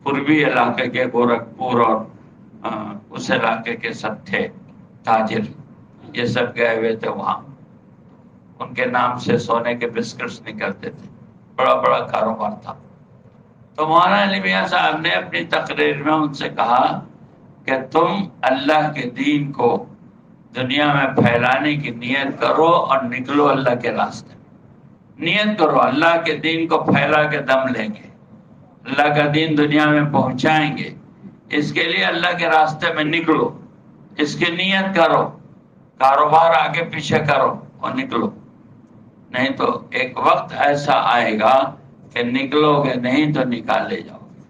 پوروی علاقے کے گورکھپور اور اس علاقے کے سب تھے تاجر، یہ سب گئے ہوئے تھے وہاں، ان کے نام سے سونے کے بسکٹس نکلتے تھے، بڑا بڑا کاروبار تھا۔ تو مولانا علی میاں صاحب نے اپنی تقریر میں ان سے کہا کہ تم اللہ کے دین کو دنیا میں پھیلانے کی نیت کرو اور نکلو اللہ کے راستے، نیت کرو اللہ کے دین کو پھیلا کے دم لیں گے۔ اللہ کا دین دنیا میں پہنچائیں گے، اس کے لیے اللہ کے راستے میں نکلو، اس کی نیت کرو، کاروبار آگے پیچھے کرو اور نکلو، نہیں تو ایک وقت ایسا آئے گا کہ نکلو گے نہیں تو نکالے جاؤ گے۔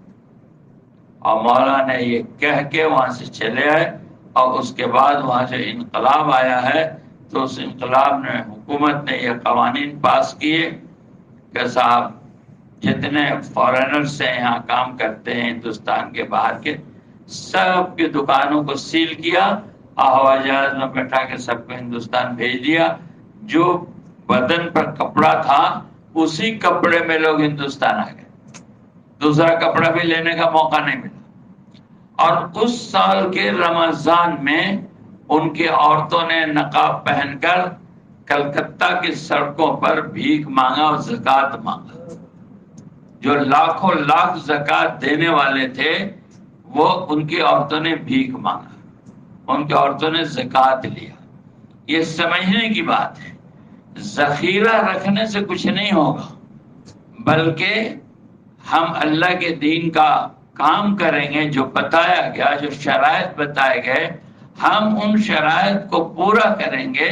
اور مولا نے یہ کہہ کے وہاں سے چلے آئے، اور اس کے بعد وہاں سے انقلاب آیا ہے، تو اس انقلاب نے حکومت نے یہ قوانین پاس کیے کہ صاحب جتنے فارینرز سے یہاں کام کرتے ہیں ہندوستان کے باہر کے، سب کی دکانوں کو سیل کیا اور ہوائی جہاز میں بیٹھا کے سب کو ہندوستان بھیج دیا۔ جو بدن پر کپڑا تھا اسی کپڑے میں لوگ ہندوستان آ گئے، دوسرا کپڑا بھی لینے کا موقع نہیں ملا۔ اور اس سال کے رمضان میں ان کی عورتوں نے نقاب پہن کر کلکتہ کی سڑکوں پر بھیک مانگا اور زکوٰۃ مانگا۔ جو لاکھوں لاکھ زکوٰۃ دینے والے تھے وہ ان کی عورتوں نے بھیک مانگا، ان کی عورتوں نے زکوٰۃ لیا۔ یہ سمجھنے کی بات ہے، ذخیرہ رکھنے سے کچھ نہیں ہوگا، بلکہ ہم اللہ کے دین کا کام کریں گے، جو بتایا گیا، جو شرائط بتائے گئے، ہم ان شرائط کو پورا کریں گے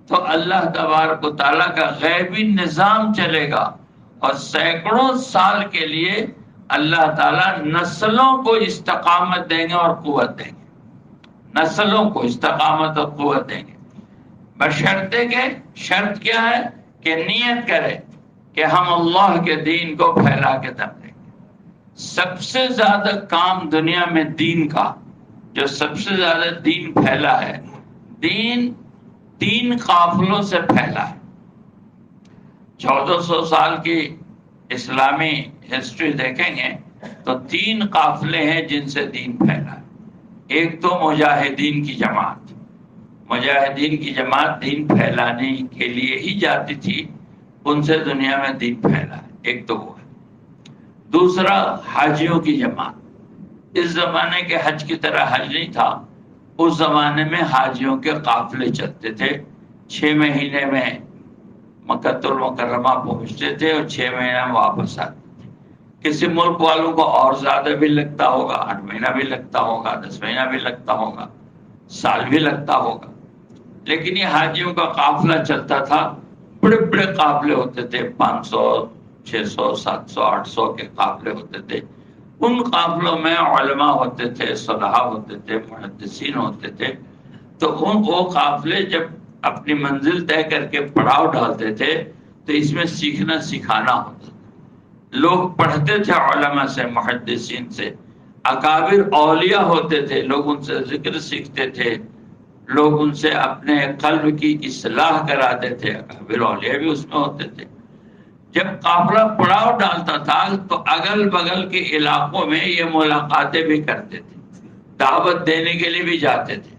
تو اللہ تبارک و تعالیٰ کا غیبی نظام چلے گا، اور سینکڑوں سال کے لیے اللہ تعالیٰ نسلوں کو استقامت دیں گے اور قوت دیں گے، نسلوں کو استقامت اور قوت دیں گے، بشرطے کہ شرط کیا ہے کہ نیت کرے کہ ہم اللہ کے دین کو پھیلا کے دم دیں گے۔ سب سے زیادہ کام دنیا میں دین کا، جو سب سے زیادہ دین پھیلا ہے، دین 3 قافلوں سے پھیلا ہے۔ 1400 سال کی اسلامی ہسٹری دیکھیں گے تو 3 قافلے ہیں جن سے دین پھیلا ہے۔ ایک تو مجاہدین کی جماعت، مجاہدین کی جماعت دین پھیلانے کے لیے ہی جاتی تھی، ان سے دنیا میں دین پھیلا ہے، ایک تو وہ ہے۔ دوسرا حاجیوں کی جماعت، اس زمانے کے حج کی طرح حج نہیں تھا، اس زمانے میں حاجیوں کے قافلے چلتے تھے، 6 مہینے میں مکہ المکرمہ پہنچتے تھے اور 6 مہینے میں واپس آتے تھے۔ کسی ملک والوں کو اور زیادہ بھی لگتا ہوگا، 8 مہینہ بھی لگتا ہوگا، 10 مہینہ بھی لگتا ہوگا، سال بھی لگتا ہوگا، لیکن یہ حاجیوں کا قافلہ چلتا تھا۔ بڑے بڑے قافلے ہوتے تھے، 500 600 700 800 کے قافلے ہوتے تھے۔ ان قافلوں میں علماء ہوتے تھے، صلحاء ہوتے تھے، محدثین ہوتے تھے۔ تو وہ قافلے جب اپنی منزل طے کر کے پڑاؤ ڈالتے تھے تو اس میں سیکھنا سکھانا ہوتا تھا۔ لوگ پڑھتے تھے علماء سے، محدثین سے، اکابر اولیاء ہوتے تھے، لوگ ان سے ذکر سیکھتے تھے، لوگ ان سے اپنے قلب کی اصلاح کراتے تھے، اکابر اولیاء بھی اس میں ہوتے تھے۔ جب قافلہ پڑاؤ ڈالتا تھا تو اگل بغل کے علاقوں میں یہ ملاقاتیں بھی کرتے تھے، دعوت دینے کے لیے بھی جاتے تھے،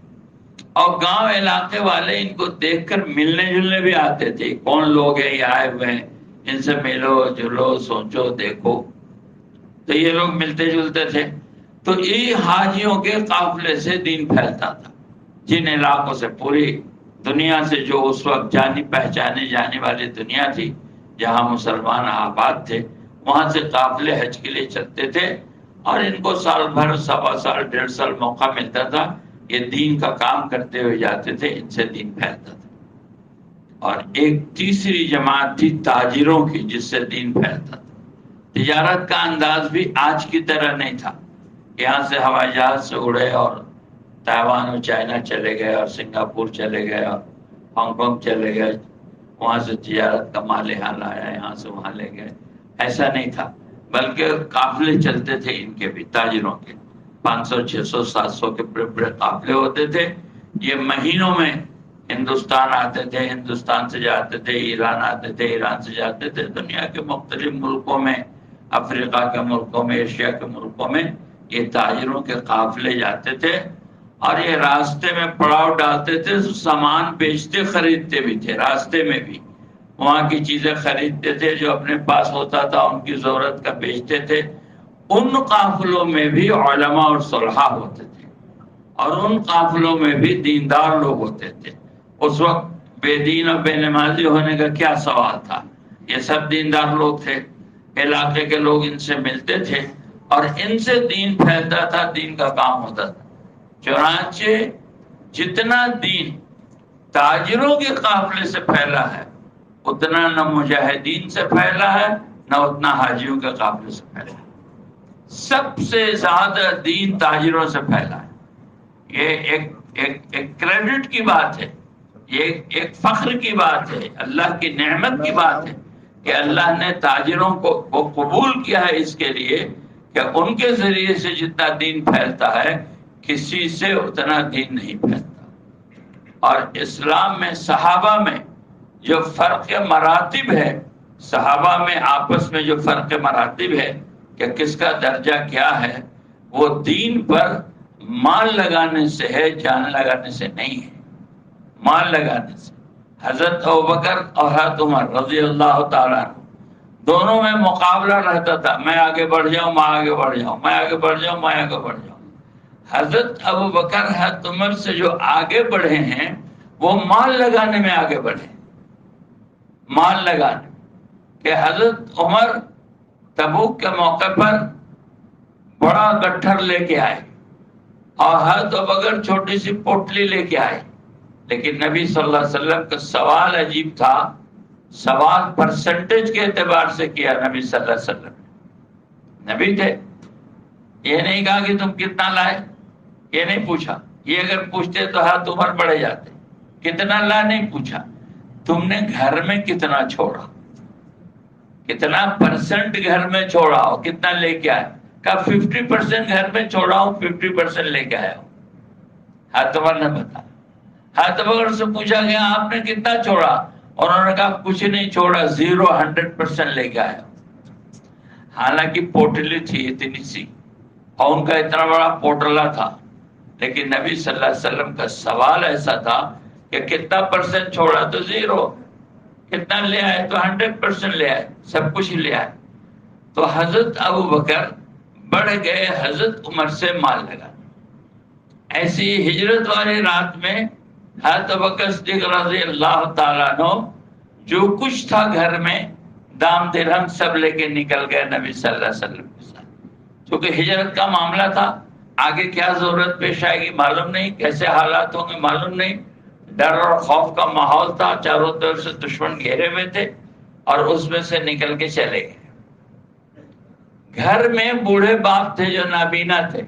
اور گاؤں علاقے والے ان کو دیکھ کر ملنے جلنے بھی آتے تھے، کون لوگ ہیں یہ آئے ہوئے ہیں، ان سے ملو جلو سوچو دیکھو، تو یہ لوگ ملتے جلتے تھے۔ تو یہ حاجیوں کے قافلے سے دین پھیلتا تھا۔ جن علاقوں سے، پوری دنیا سے جو اس وقت جانی پہچانی جانے والی دنیا تھی، جہاں مسلمان آباد تھے، وہاں سے قافلے حج کے لیے چلتے تھے، اور ان کو سال بھر، 1.25 سال 1.5 سال موقع ملتا تھا، یہ دین کا کام کرتے ہوئے جاتے تھے، ان سے دین پھیلتا تھا۔ اور ایک تیسری جماعت تھی تاجروں کی، جس سے دین پھیلتا تھا۔ تجارت کا انداز بھی آج کی طرح نہیں تھا، یہاں سے ہوائی جہاز سے اڑے اور تائیوان اور چائنا چلے گئے اور سنگاپور چلے گئے اور ہانگ کانگ چلے گئے، وہاں سے تجارت کا مال یہاں لایا، یہاں سے وہاں لے گئے، ایسا نہیں تھا، بلکہ قافلے چلتے تھے ان کے بھی، تاجروں کے 500 600 700 کے بڑے بڑے قافلے ہوتے تھے۔ یہ مہینوں میں ہندوستان آتے تھے، ہندوستان سے جاتے تھے ایران آتے تھے، ایران سے جاتے تھے دنیا کے مختلف ملکوں میں، افریقہ کے ملکوں میں، ایشیا کے ملکوں میں یہ تاجروں کے قافلے جاتے تھے، اور یہ راستے میں پڑاؤ ڈالتے تھے، سامان بیچتے خریدتے بھی تھے، راستے میں بھی وہاں کی چیزیں خریدتے تھے، جو اپنے پاس ہوتا تھا ان کی ضرورت کا بیچتے تھے۔ ان قافلوں میں بھی علماء اور صلحاء ہوتے تھے، اور ان قافلوں میں بھی دیندار لوگ ہوتے تھے۔ اس وقت بے دین اور بے نمازی ہونے کا کیا سوال تھا، یہ سب دیندار لوگ تھے۔ علاقے کے لوگ ان سے ملتے تھے اور ان سے دین پھیلتا تھا، دین کا کام ہوتا تھا۔ چنانچہ جتنا دین تاجروں کے قافلے سے پھیلا ہے اتنا نہ مجاہدین سے پھیلا ہے نہ اتنا حاجیوں کے قافلے سے پھیلا ہے۔ سب سے زیادہ دین تاجروں سے پھیلا ہے۔ یہ ایک کریڈٹ کی بات ہے، یہ ایک فخر کی بات ہے، اللہ کی نعمت کی بات ہے کہ اللہ نے تاجروں کو قبول کیا ہے اس کے لیے کہ ان کے ذریعے سے جتنا دین پھیلتا ہے کسی سے اتنا دین نہیں پھیلتا۔ اور اسلام میں صحابہ میں جو فرق مراتب ہے، صحابہ میں آپس میں جو فرق مراتب ہے کہ کس کا درجہ کیا ہے، وہ دین پر مال لگانے سے ہے، جان لگانے سے نہیں ہے۔ مال لگانے سے حضرت ابوبکر اور حضرت عمر رضی اللہ تعالیٰ دونوں میں مقابلہ رہتا تھا، میں آگے بڑھ جاؤں، میں آگے بڑھ جاؤں، میں آگے بڑھ جاؤں، میں آگے بڑھ جاؤں۔ حضرت ابوبکر حضرت عمر سے جو آگے بڑھے ہیں وہ مال لگانے میں آگے بڑھے، مال لگانے کہ حضرت عمر تبوک کے موقع پر بڑا گٹھر لے کے آئے اور حضرت ابوبکر چھوٹی سی پوٹلی لے کے آئے، لیکن نبی صلی اللہ علیہ وسلم کا سوال عجیب تھا، سوال پرسنٹیج کے اعتبار سے کیا نبی صلی اللہ علیہ وسلم۔ نبی تھے، یہ نہیں کہا کہ تم کتنا لائے، یہ نہیں پوچھا، یہ اگر پوچھتے تو حضرت عمر بڑھے جاتے۔ کتنا لا نہیں پوچھا، تم نے گھر میں کتنا چھوڑا، کتنا پرسنٹ گھر میں چھوڑا اور کتنا لے کے آئے؟ کہا 50% گھر میں چھوڑا ہوں، 50% لے کے آیا ہوں۔ حضرت عمر نے بتایا۔ حضرت ابوبکر سے پوچھا گیا آپ نے کتنا چھوڑا، انہوں نے کہا کچھ نہیں چھوڑا، 100% لے کے آیا۔ حالانکہ پوٹلی تھی اتنی سی اور ان کا اتنا بڑا پوٹلا تھا، لیکن نبی صلی اللہ علیہ وسلم کا سوال ایسا تھا کہ کتنا پرسنٹ چھوڑا، تو 0۔ کتنا لے آئے، تو 100% لے آئے، سب کچھ لے آئے۔ تو حضرت ابوبکر بڑھ گئے حضرت عمر سے مال لگا۔ ایسی ہجرت والی رات میں حضرت ابوبکر صدیق رضی اللہ تعالیٰ عنہ جو کچھ تھا گھر میں دام درہم سب لے کے نکل گئے نبی صلی اللہ علیہ وسلم کے ساتھ، کیونکہ ہجرت کا معاملہ تھا، آگے کیا ضرورت پیش آئے گی معلوم نہیں، کیسے حالات ہوں گے معلوم نہیں، ڈر اور خوف کا ماحول تھا، چاروں طرف سے دشمن گھیرے ہوئے تھے اور اس میں سے نکل کے چلے گئے۔ گھر میں بوڑھے باپ تھے جو نابینا تھے،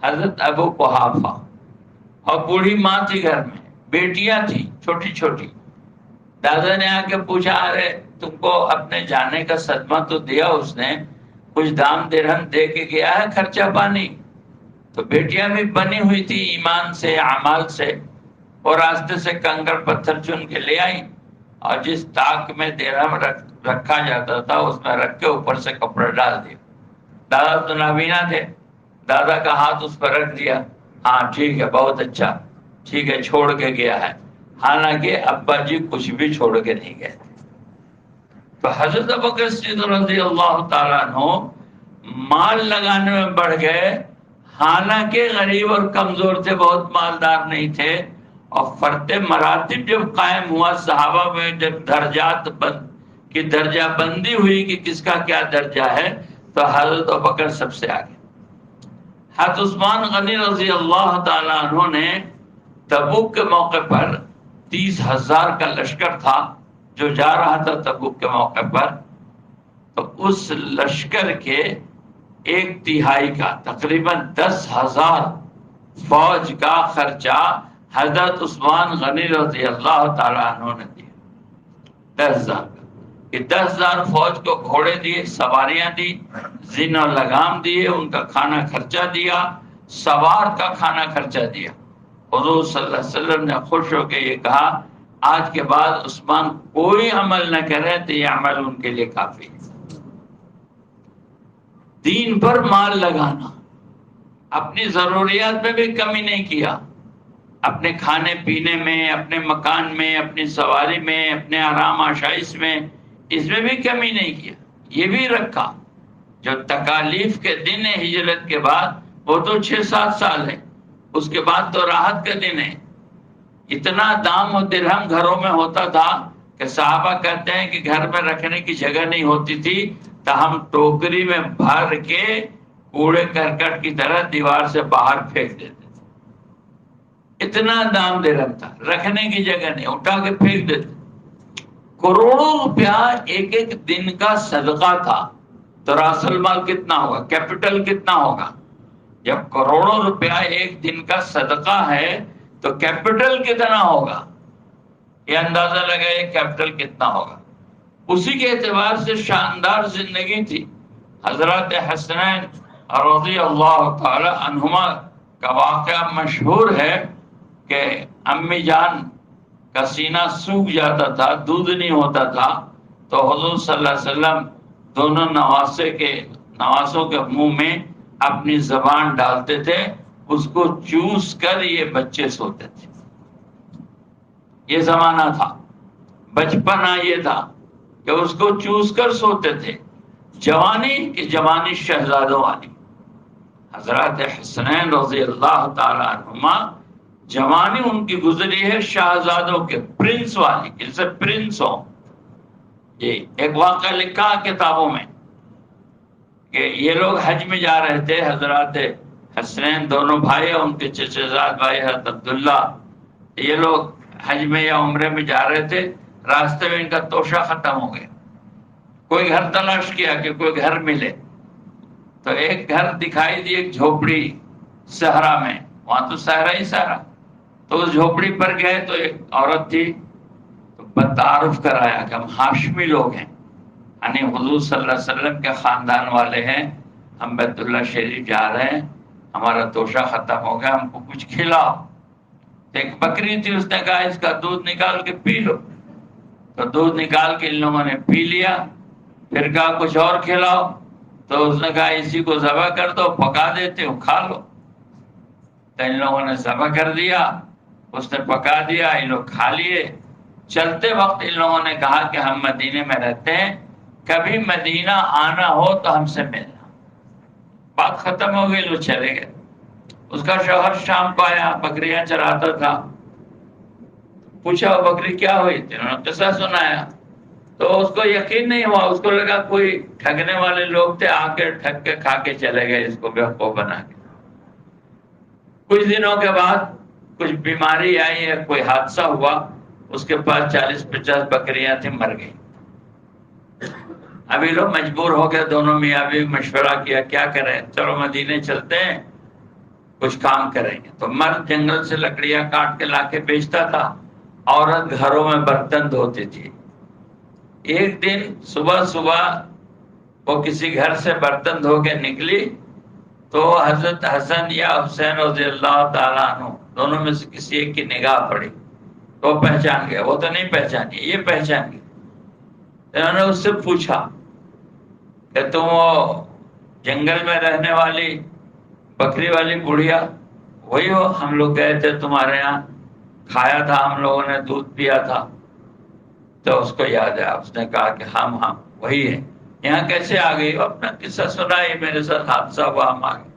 حضرت ابو قحافہ، اور بوڑھی ماں تھی گھر میں، بیٹیاں تھیں چھوٹی چھوٹی۔ دادا نے آ کے پوچھا ارے تم کو اپنے جانے کا صدمہ تو دیا اس نے، کچھ دام درہم دے کے گیا ہے خرچہ پانی؟ تو بیٹیاں بھی بنی ہوئی تھی ایمان سے اعمال سے، اور راستے سے کنکر پتھر چن کے لے آئی اور جس تاک میں درہم رکھا جاتا تھا اس میں رکھ کے اوپر سے کپڑا ڈال دیا۔ دادا تو نابینا تھے، دادا کا ہاتھ اس پر رکھ دیا، ہاں ٹھیک ہے بہت اچھا، ٹھیک ہے چھوڑ کے گیا ہے، حالانکہ ابا جی کچھ بھی چھوڑ کے نہیں گئے تھے۔ تو حضرت ابوبکر صدیق رضی اللہ تعالیٰ عنہ مال لگانے میں بڑھ گئے، حالانکہ غریب اور کمزور تھے، بہت مالدار نہیں تھے، اور فرق مراتب جب قائم ہوا صحابہ میں، جب درجات کی درجہ بندی ہوئی کہ کس کا کیا درجہ ہے، تو حضرت ابوبکر سب سے آگے۔ حضرت عثمان غنی رضی اللہ تعالیٰ عنہ نے تبوک کے موقع پر 30,000 کا لشکر تھا جو جا رہا تھا تبوک کے موقع پر، تو اس لشکر کے 1/3 کا تقریباً 10,000 فوج کا خرچہ حضرت عثمان غنی رضی اللہ تعالیٰ عنہ نے دیا۔ 10,000 کا، یہ 10,000 فوج کو گھوڑے دیے، سواریاں دی، زین و لگام دیے، ان کا کھانا خرچہ دیا، سوار کا کھانا خرچہ دیا۔ حضور صلی اللہ علیہ وسلم نے خوش ہو کے یہ کہا آج کے بعد عثمان کوئی عمل نہ کرے تو یہ عمل ان کے لیے کافی ہے۔ دین پر مال لگانا، اپنی ضروریات میں بھی کمی نہیں کیا، اپنے کھانے پینے میں، اپنے مکان میں، اپنی سواری میں، اپنے آرام آشائش میں، اس میں بھی کمی نہیں کیا، یہ بھی رکھا۔ جو تکالیف کے دن ہے ہجرت کے بعد وہ تو 6-7 سال ہے، اس کے بعد تو راحت کا دن ہے۔ اتنا دام و درہم گھروں میں ہوتا تھا کہ صحابہ کہتے ہیں کہ گھر میں رکھنے کی جگہ نہیں ہوتی تھی تو ہم ٹوکری میں بھر کے کوڑے کرکٹ کی طرح دیوار سے باہر پھینک دیتے تھے. اتنا دام درہم تھا, رکھنے کی جگہ نہیں, اٹھا کے پھینک دیتے. کروڑوں روپیہ ایک ایک دن کا صدقہ تھا, تو راس المال کتنا ہوگا, کیپٹل کتنا ہوگا؟ جب کروڑوں روپیہ ایک دن کا صدقہ ہے تو کیپٹل کتنا ہوگا؟ یہ اندازہ لگائے کیپٹل کتنا ہوگا. اسی کے اعتبار سے شاندار زندگی تھی. حضرت حسنین رضی اللہ تعالی عنہما کا واقعہ مشہور ہے کہ امی جان کا سینہ سوکھ جاتا تھا, دودھ نہیں ہوتا تھا, تو حضور صلی اللہ علیہ وسلم دونوں نواسوں کے منہ میں اپنی زبان ڈالتے تھے, اس کو چوس کر یہ بچے سوتے تھے. یہ زمانہ تھا, بچپنا یہ تھا کہ اس کو چوس کر سوتے تھے. جوانی کی جوانی شہزادوں والی. حضرت حسنین رضی اللہ تعالی عنہما جوانی ان کی گزری ہے شہزادوں کے, پرنس والی, جیسے پرنس ہو. یہ ایک واقعہ لکھا کتابوں میں کہ یہ لوگ حج میں جا رہے تھے. حضرت حسنین دونوں بھائی, ان کے چچا زاد بھائی حضرت عبداللہ, یہ لوگ حج میں یا عمرے میں جا رہے تھے. راستے میں ان کا توشہ ختم ہو گیا. کوئی گھر تلاش کیا کہ کوئی گھر ملے, تو ایک گھر دکھائی دی, ایک جھوپڑی صحرا میں. وہاں تو صحرا ہی صحرا. تو اس جھوپڑی پر گئے تو ایک عورت تھی, تو بتعارف کرایا کہ ہم ہاشمی لوگ ہیں, یعنی حضور صلی اللہ علیہ وسلم کے خاندان والے ہیں, ہم بیت اللہ شریف جا رہے ہیں, ہمارا توشہ ختم ہو گیا, ہم کو کچھ کھلاؤ. ایک بکری تھی, اس نے کہا اس کا دودھ نکال کے پی لو. تو دودھ نکال کے ان لوگوں نے پی لیا. پھر کہا کچھ اور کھلاؤ, تو اس نے کہا اسی کو ذبح کر دو, پکا دیتے ہو, کھا لو. تو ان لوگوں نے ذبح کر دیا, اس نے پکا دیا, ان لوگ کھا لیے. چلتے وقت ان لوگوں نے کہا کہ ہم مدینے میں رہتے ہیں, کبھی مدینہ آنا ہو تو ہم سے ملنا. بات ختم ہو گئی, لوگ چلے گئے. اس کا شوہر شام کو آیا, بکریاں چراتا تھا. پوچھا وہ بکری کیا ہوئی تھی, انہوں نے قصہ سنایا. تو اس کو یقین نہیں ہوا, اس کو لگا کوئی ٹھگنے والے لوگ تھے, آ کے ٹھگ کے کھا کے چلے گئے, اس کو بیوقوف بنا کے. کچھ دنوں کے بعد کچھ بیماری آئی ہے, کوئی حادثہ ہوا, اس کے پاس 40-50 بکریاں تھیں, مر گئی. ابھی لوگ مجبور ہو گئے, دونوں میاں بیوی مشورہ کیا کیا کریں, چلو مدینے چلتے ہیں, کچھ کام کریں گے. تو مرد جنگل سے لکڑیاں کاٹ کے لا کے بیچتا تھا, عورت گھروں میں برتن دھوتی تھی. ایک دن صبح وہ کسی گھر سے برتن دھو کے نکلی, تو حضرت حسن یا حسین رضی اللہ تعالیٰ عنہ دونوں میں سے کسی ایک کی نگاہ پڑی, تو وہ پہچان گیا. وہ تو نہیں پہچانی, یہ پہچان گئی. انہوں نے اس سے پوچھا کہ تم وہ جنگل میں رہنے والی بکری والی بڑھیا وہی ہو؟ ہم لوگ گئے تھے تمہارے یہاں, کھایا تھا ہم لوگوں نے, دودھ پیا تھا. تو اس کو یاد ہے, اس نے کہا کہ ہم وہی ہے. یہاں کیسے آ گئی؟ اپنا قصہ سنا, میرے ساتھ حادثہ ہوا, ہم آ گئے.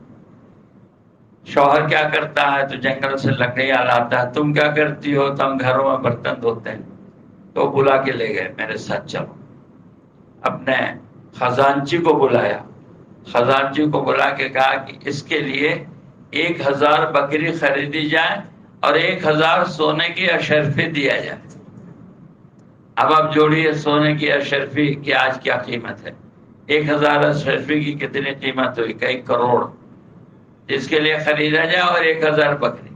شوہر کیا کرتا ہے تو جنگل سے لکڑیاں لاتا ہے, تم کیا کرتی ہو؟ تو ہم گھروں میں برتن دھوتے ہیں. تو بلا کے لے گئے, میرے ساتھ چلو. اپنے خزانچی کو بلایا, خزانچی کو بلا کے کہا کہ اس کے لیے 1000 بکری خریدی جائے اور 1000 سونے کی اشرفی دیا جائے. اب آپ جوڑیے سونے کی اشرفی کی آج کیا قیمت ہے. 1000 اشرفی کی کتنی قیمت ہوئی؟ کئی کروڑ. جس کے لیے خریدا جائے, اور 1000 بکری.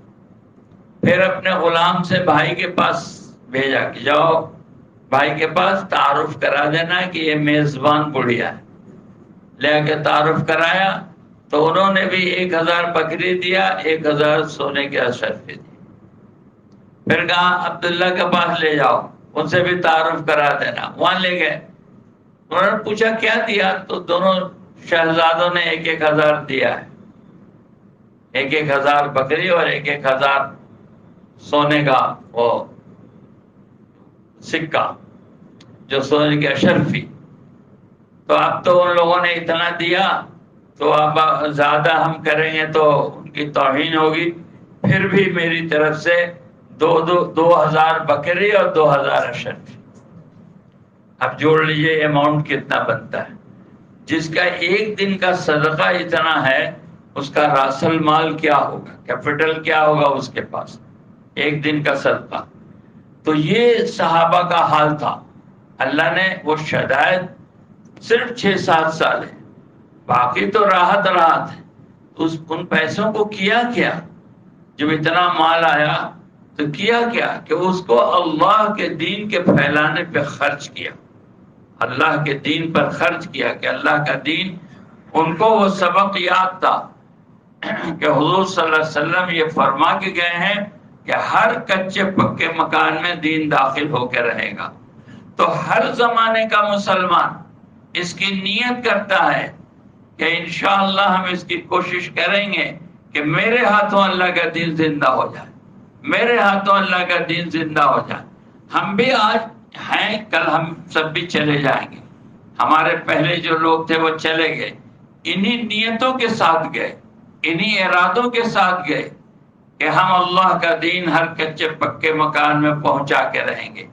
پھر اپنے غلام سے بھائی کے پاس بھیجا کہ جاؤ بھائی کے پاس تعارف کرا دینا کہ یہ میزبان بڑھیا ہے. لے کے تعارف کرایا, تو انہوں نے بھی 1000 بکری دیا, 1000 سونے کے اشرفی دی. پھر کہا عبداللہ کے پاس لے جاؤ, ان سے بھی تعارف کرا دینا. وہاں لے گئے, انہوں نے پوچھا کیا دیا, تو دونوں شہزادوں نے 1000 دیا ہے. 1000 بکری اور 1000 سونے کا وہ سکہ, جو سونے کی اشرفی. تو اب تو ان لوگوں نے اتنا دیا, تو اب زیادہ ہم کریں گے تو ان کی توہین ہوگی. پھر بھی میری طرف سے 2000 بکری اور 2000 اشرفی. اب جوڑ لیجئے اماؤنٹ کتنا بنتا ہے. جس کا ایک دن کا صدقہ اتنا ہے اس کا راس المال کیا ہوگا, کیپٹل کیا ہوگا اس کے پاس, ایک دن کا صدقہ. تو یہ صحابہ کا حال تھا. اللہ نے وہ شدائد صرف 6-7 سال ہے, باقی تو راحت راحت ہے. ان پیسوں کو کیا کیا؟ جب اتنا مال آیا تو کیا کیا کہ اس کو اللہ کے دین کے پھیلانے پہ خرچ کیا, اللہ کے دین پر خرچ کیا کہ اللہ کا دین. ان کو وہ سبق یاد تھا کہ حضور صلی اللہ علیہ وسلم یہ فرما کے گئے ہیں کہ ہر کچے پکے مکان میں دین داخل ہو کے رہے گا. تو ہر زمانے کا مسلمان اس کی نیت کرتا ہے کہ انشاءاللہ ہم اس کی کوشش کریں گے کہ میرے ہاتھوں اللہ کا دین زندہ ہو جائے, میرے ہاتھوں اللہ کا دین زندہ ہو جائے. ہم بھی آج ہیں, کل ہم سب بھی چلے جائیں گے. ہمارے پہلے جو لوگ تھے وہ چلے گئے, انہی نیتوں کے ساتھ گئے, انہی ارادوں کے ساتھ گئے کہ ہم اللہ کا دین ہر کچے پکے مکان میں پہنچا کے رہیں گے.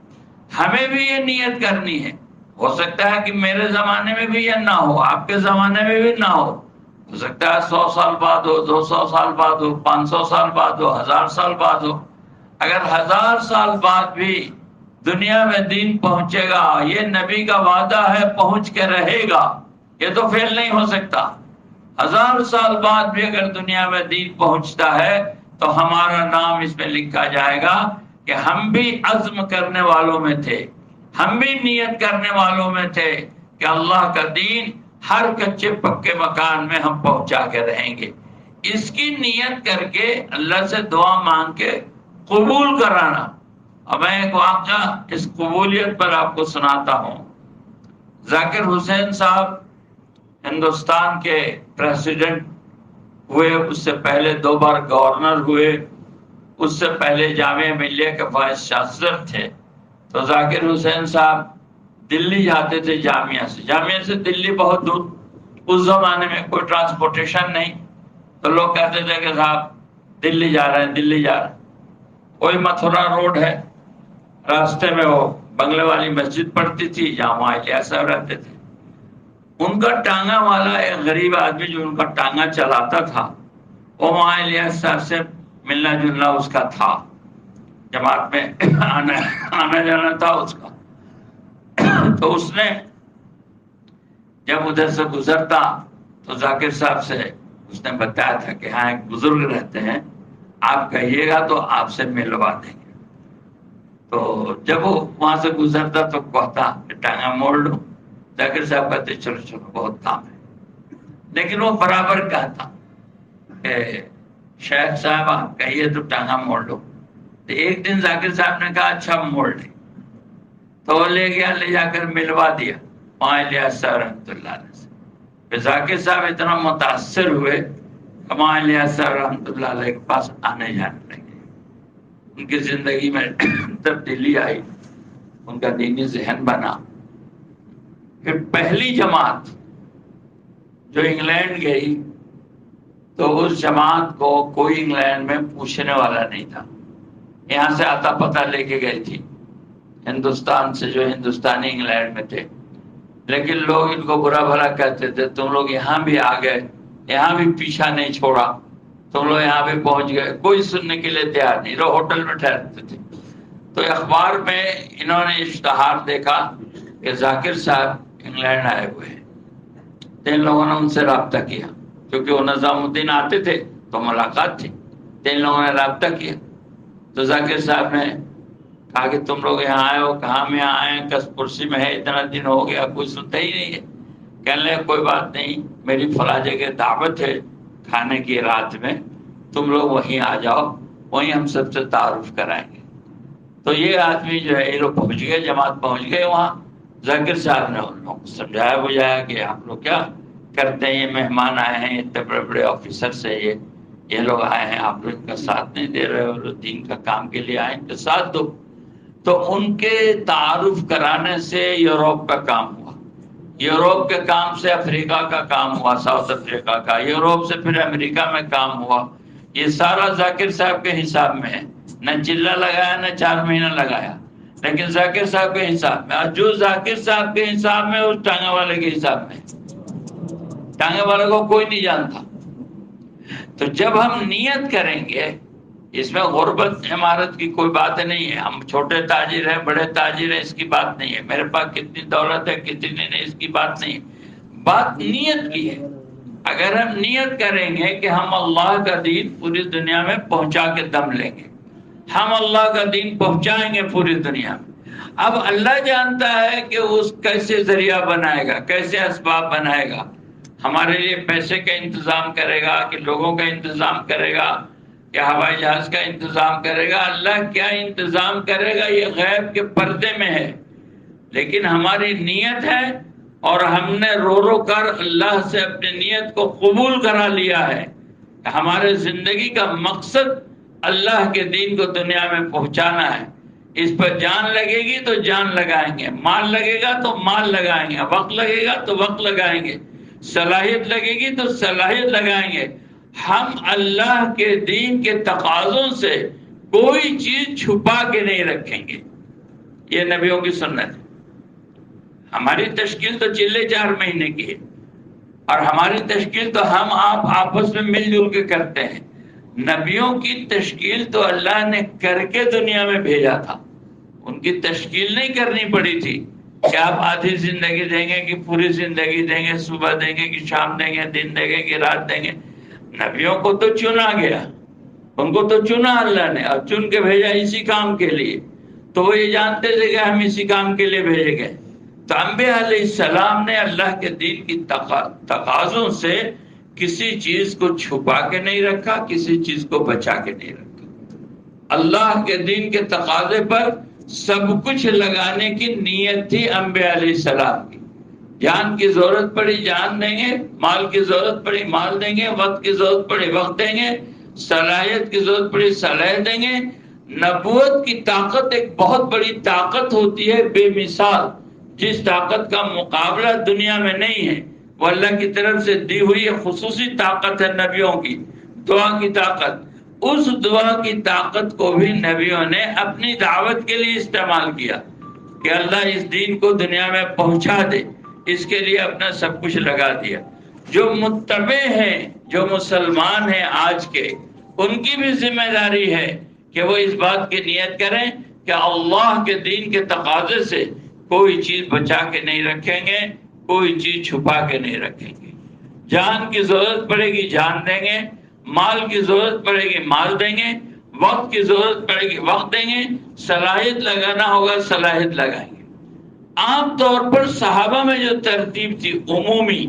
ہمیں بھی یہ نیت کرنی ہے. ہو سکتا ہے کہ میرے زمانے میں بھی یہ نہ ہو, آپ کے زمانے میں بھی نہ ہو سکتا ہے 100 سال بعد ہو, 200 سال بعد ہو, 500 سال بعد ہو, 1000 سال بعد ہو. اگر 1000 سال بعد بھی دنیا میں دین پہنچے گا, یہ نبی کا وعدہ ہے, پہنچ کے رہے گا, یہ تو فیل نہیں ہو سکتا. 1000 سال بعد بھی اگر دنیا میں دین پہنچتا ہے تو ہمارا نام اس میں لکھا جائے گا کہ ہم بھی عزم کرنے والوں میں تھے, ہم بھی نیت کرنے والوں میں تھے کہ اللہ کا دین ہر کچے پکے مکان میں ہم پہنچا کے رہیں گے. اس کی نیت کر کے اللہ سے دعا مانگ کے قبول کرانا. اب میں ایک واقعہ اس قبولیت پر آپ کو سناتا ہوں. ذاکر حسین صاحب ہندوستان کے پریزیڈنٹ ہوئے, اس سے پہلے 2 بار گورنر ہوئے, اس سے پہلے جامعہ ملیہ کے وائس چانسلر تھے. تو ذاکر حسین صاحب دلی جاتے تھے جامعہ سے دلی بہت دور. اس زمانے میں کوئی ٹرانسپورٹیشن نہیں, تو لوگ کہتے تھے کہ صاحب دلی جا رہے ہیں, دلی جا رہے ہیں. کوئی متھرا روڈ ہے, راستے میں وہ بنگلے والی مسجد پڑتی تھی جہاں مائلیہ صاحب رہتے تھے. ان کا ٹانگا والا ایک غریب آدمی جو ان کا ٹانگا چلاتا تھا, وہ مائلیہ صاحب سے ملنا جلنا اس کا تھا, جماعت میں آنا جانا تھا اس کا. تو اس نے جب ادھر سے گزرتا تو ذاکر صاحب سے اس نے بتایا تھا کہ ہاں ایک بزرگ رہتے ہیں, آپ کہیے گا تو آپ سے ملوا دیں گے. تو جب وہ وہاں سے گزرتا تو کہتا کہ ٹانگا موڑ لو. ذاکر صاحب کہتے چلو چلو بہت کام ہے, لیکن وہ برابر کہتا کہ شیخ صاحب آپ کہیے تو ٹانگا موڑ لو. تو ایک دن ذاکر صاحب نے کہا اچھا موڑ لیں. تو وہ لے گیا, لے جا کر ملوا دیا مائلیہ صاحب رحمۃ اللہ علیہ سے. پھر ذاکر صاحب اتنا متاثر ہوئے کہ مائلیہ صاحب رحمۃ اللہ علیہ کے پاس آنے جانے لگے. ان کی زندگی میں تبدیلی آئی, ان کا دینی ذہن بنا. پھر پہلی جماعت جو انگلینڈ گئی تو اس جماعت کو کوئی انگلینڈ میں پوچھنے والا نہیں تھا. یہاں سے آتا پتہ لے کے گئی تھی ہندوستان سے, جو ہندوستانی انگلینڈ میں تھے. لیکن لوگ ان کو برا بھلا کہتے تھے, تم لوگ یہاں بھی آ گئے, یہاں بھی پیچھا نہیں چھوڑا, تم لوگ یہاں بھی پہنچ گئے. کوئی سننے کے لیے تیار نہیں, لوگ ہوٹل میں ٹھہرتے تھے. تو اخبار میں انہوں نے اشتہار دیکھا کہ ذاکر صاحب انگلینڈ آئے ہوئے ہیں. تو ان لوگوں نے ان سے رابطہ کیا, کیونکہ وہ نظام الدین آتے تھے تو ملاقات تھی. تو ان لوگوں نے رابطہ کیا. تو ذاکر صاحب نے کہا کہ تم لوگ یہاں آئے ہو, کہاں میں آئے ہیں, کس پرسی میں ہے, اتنا دن ہو گیا کوئی سنتا ہی نہیں ہے. کہنے لگے کوئی بات نہیں, میری فلاں جگہ دعوت ہے کھانے کی رات میں, تم لوگ وہیں آ جاؤ, وہیں ہم سب سے تعارف کرائیں گے. تو یہ آدمی جو ہے, یہ لوگ پہنچ گئے, جماعت پہنچ گئے وہاں. ذاکر صاحب نے ان لوگوں کو سمجھایا بجھایا کہ آپ لوگ کیا کرتے ہیں, یہ مہمان آئے ہیں, اتنے بڑے بڑے آفیسر سے یہ لوگ آئے ہیں, آپ لوگ ان کا ساتھ نہیں دے رہے, اور دین کا کام کے لیے آئے تو ساتھ دو. تو ان کے تعارف کرانے سے یوروپ کا کام ہوا, یوروپ کے کام سے افریقہ کا کام ہوا, ساؤتھ افریقہ کا, یوروپ سے پھر امریکہ میں کام ہوا. یہ سارا ذاکر صاحب کے حساب میں ہے, نہ چلہ لگایا نہ 4 مہینہ لگایا. لیکن ذاکر صاحب کے حساب میں، اور جو ذاکر صاحب کے حساب میں اس ٹانگے والے کے حساب میں، ٹانگے والے کو کوئی نہیں جانتا۔ تو جب ہم نیت کریں گے، اس میں غربت عمارت کی کوئی بات نہیں ہے، ہم چھوٹے تاجر ہیں بڑے تاجر ہیں اس کی بات نہیں ہے، میرے پاس کتنی دولت ہے کتنی نہیں اس کی بات نہیں ہے، بات نیت کی ہے۔ اگر ہم نیت کریں گے کہ ہم اللہ کا دین پوری دنیا میں پہنچا کے دم لیں گے، ہم اللہ کا دین پہنچائیں گے پوری دنیا میں، اب اللہ جانتا ہے کہ اس کیسے ذریعہ بنائے گا، کیسے اسباب بنائے گا، ہمارے لیے پیسے کا انتظام کرے گا کہ لوگوں کا انتظام کرے گا کہ ہوائی جہاز کا انتظام کرے گا، اللہ کیا انتظام کرے گا یہ غیب کے پردے میں ہے، لیکن ہماری نیت ہے اور ہم نے رو رو کر اللہ سے اپنی نیت کو قبول کرا لیا ہے کہ ہمارے زندگی کا مقصد اللہ کے دین کو دنیا میں پہنچانا ہے، اس پر جان لگے گی تو جان لگائیں گے، مال لگے گا تو مال لگائیں گے، وقت لگے گا تو وقت لگائیں گے، صلاحیت لگے گی تو صلاحیت لگائیں گے۔ ہم اللہ کے دین کے تقاضوں سے کوئی چیز چھپا کے نہیں رکھیں گے، یہ نبیوں کی سنت ہے۔ ہماری تشکیل تو چلے 4 مہینے کی ہے، اور ہماری تشکیل تو ہم آپ آپس میں مل جل کے کرتے ہیں، نبیوں کی تشکیل تو اللہ نے کر کے دنیا میں بھیجا تھا، ان کی تشکیل نہیں کرنی پڑی تھی کہ آپ آدھی زندگی دیں گے کہ پوری زندگی دیں گے، صبح دیں گے کہ شام دیں گے، دن دیں گے کہ رات دیں گے۔ نبیوں کو تو چنا گیا، ان کو تو چنا اللہ نے اور چن کے بھیجا اسی کام کے لیے، تو وہ یہ جانتے تھے کہ ہم اسی کام کے لیے بھیجے گئے۔ تو انبیاء علیہ السلام نے اللہ کے دین کی تقاضوں سے کسی چیز کو چھپا کے نہیں رکھا، کسی چیز کو بچا کے نہیں رکھا۔ اللہ کے دین کے تقاضے پر سب کچھ لگانے کی نیت تھی انبیاء علیہ السلام کی، جان کی ضرورت پڑی جان دیں گے، مال کی ضرورت پڑی مال دیں گے، وقت کی ضرورت پڑی وقت دیں گے، صلاحیت کی ضرورت پڑی صلاحیت دیں گے۔ نبوت کی طاقت ایک بہت بڑی طاقت ہوتی ہے بے مثال، جس طاقت کا مقابلہ دنیا میں نہیں ہے، وہ اللہ کی طرف سے دی ہوئی خصوصی طاقت ہے نبیوں کی، دعا کی طاقت۔ اس دعا کی طاقت کو بھی نبیوں نے اپنی دعوت کے لیے استعمال کیا کہ اللہ اس دین کو دنیا میں پہنچا دے، اس کے لیے اپنا سب کچھ لگا دیا۔ جو متبع ہیں، جو مسلمان ہیں آج کے، ان کی بھی ذمہ داری ہے کہ وہ اس بات کی نیت کریں کہ اللہ کے دین کے تقاضے سے کوئی چیز بچا کے نہیں رکھیں گے، کوئی چیز چھپا کے نہیں رکھیں گے۔ جان کی ضرورت پڑے گی جان دیں گے، مال کی ضرورت پڑے گی مال دیں گے، وقت کی ضرورت پڑے گی وقت دیں گے، صلاحیت لگانا ہوگا صلاحیت لگائیں گے۔ عام طور پر صحابہ میں جو ترتیب تھی عمومی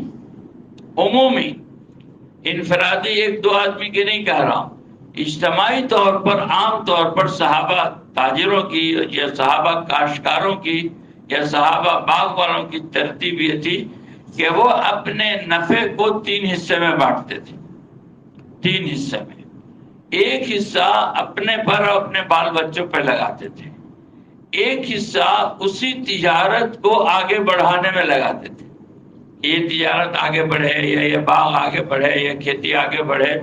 انفرادی 1-2 آدمی کی نہیں کہہ رہا ہوں، اجتماعی طور پر عام طور پر صحابہ تاجروں کی یا صحابہ کاشتکاروں کی یا صحابہ باغ والوں کی ترتیب یہ تھی کہ وہ اپنے نفع کو 3 حصے میں بانٹتے تھے۔ 3 حصے میں ایک حصہ اپنے پر اور اپنے بال بچوں پہ لگاتے تھے، ایک حصہ اسی تجارت کو آگے بڑھانے میں لگاتے تھے، یہ تجارت آگے بڑھے یا یہ باغ آگے بڑھے یا کھیتی آگے بڑھے،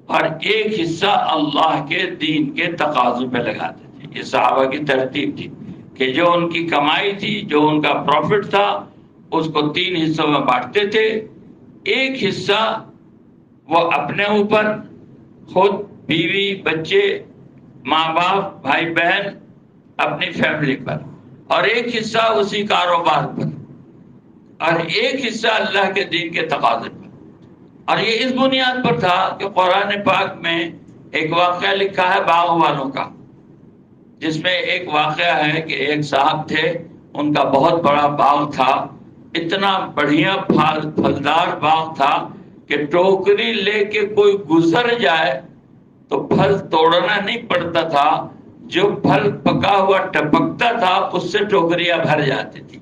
اور ایک حصہ اللہ کے دین کے تقاضوں پہ لگاتے تھے۔ یہ صحابہ کی ترتیب تھی کہ جو ان کی کمائی تھی، جو ان کا پروفٹ تھا، اس کو 3 حصوں میں بانٹتے تھے۔ ایک حصہ وہ اپنے اوپر، خود، بیوی، بچے، ماں باپ، بھائی بہن، اپنی فیملی پر، اور ایک حصہ اسی کاروبار پر، اور ایک حصہ اللہ کے دین کے تقاضے پر۔ اور یہ اس بنیاد پر تھا کہ قرآن پاک میں ایک واقعہ لکھا ہے باغ والوں کا، جس میں ایک واقعہ ہے کہ ایک صاحب تھے، ان کا بہت بڑا باغ تھا، اتنا بڑھیا پھلدار باغ تھا کہ ٹوکری لے کے کوئی گزر جائے تو پھل توڑنا نہیں پڑتا تھا، جو پھل پکا ہوا ٹپکتا تھا اس سے ٹوکریاں بھر جاتی تھی،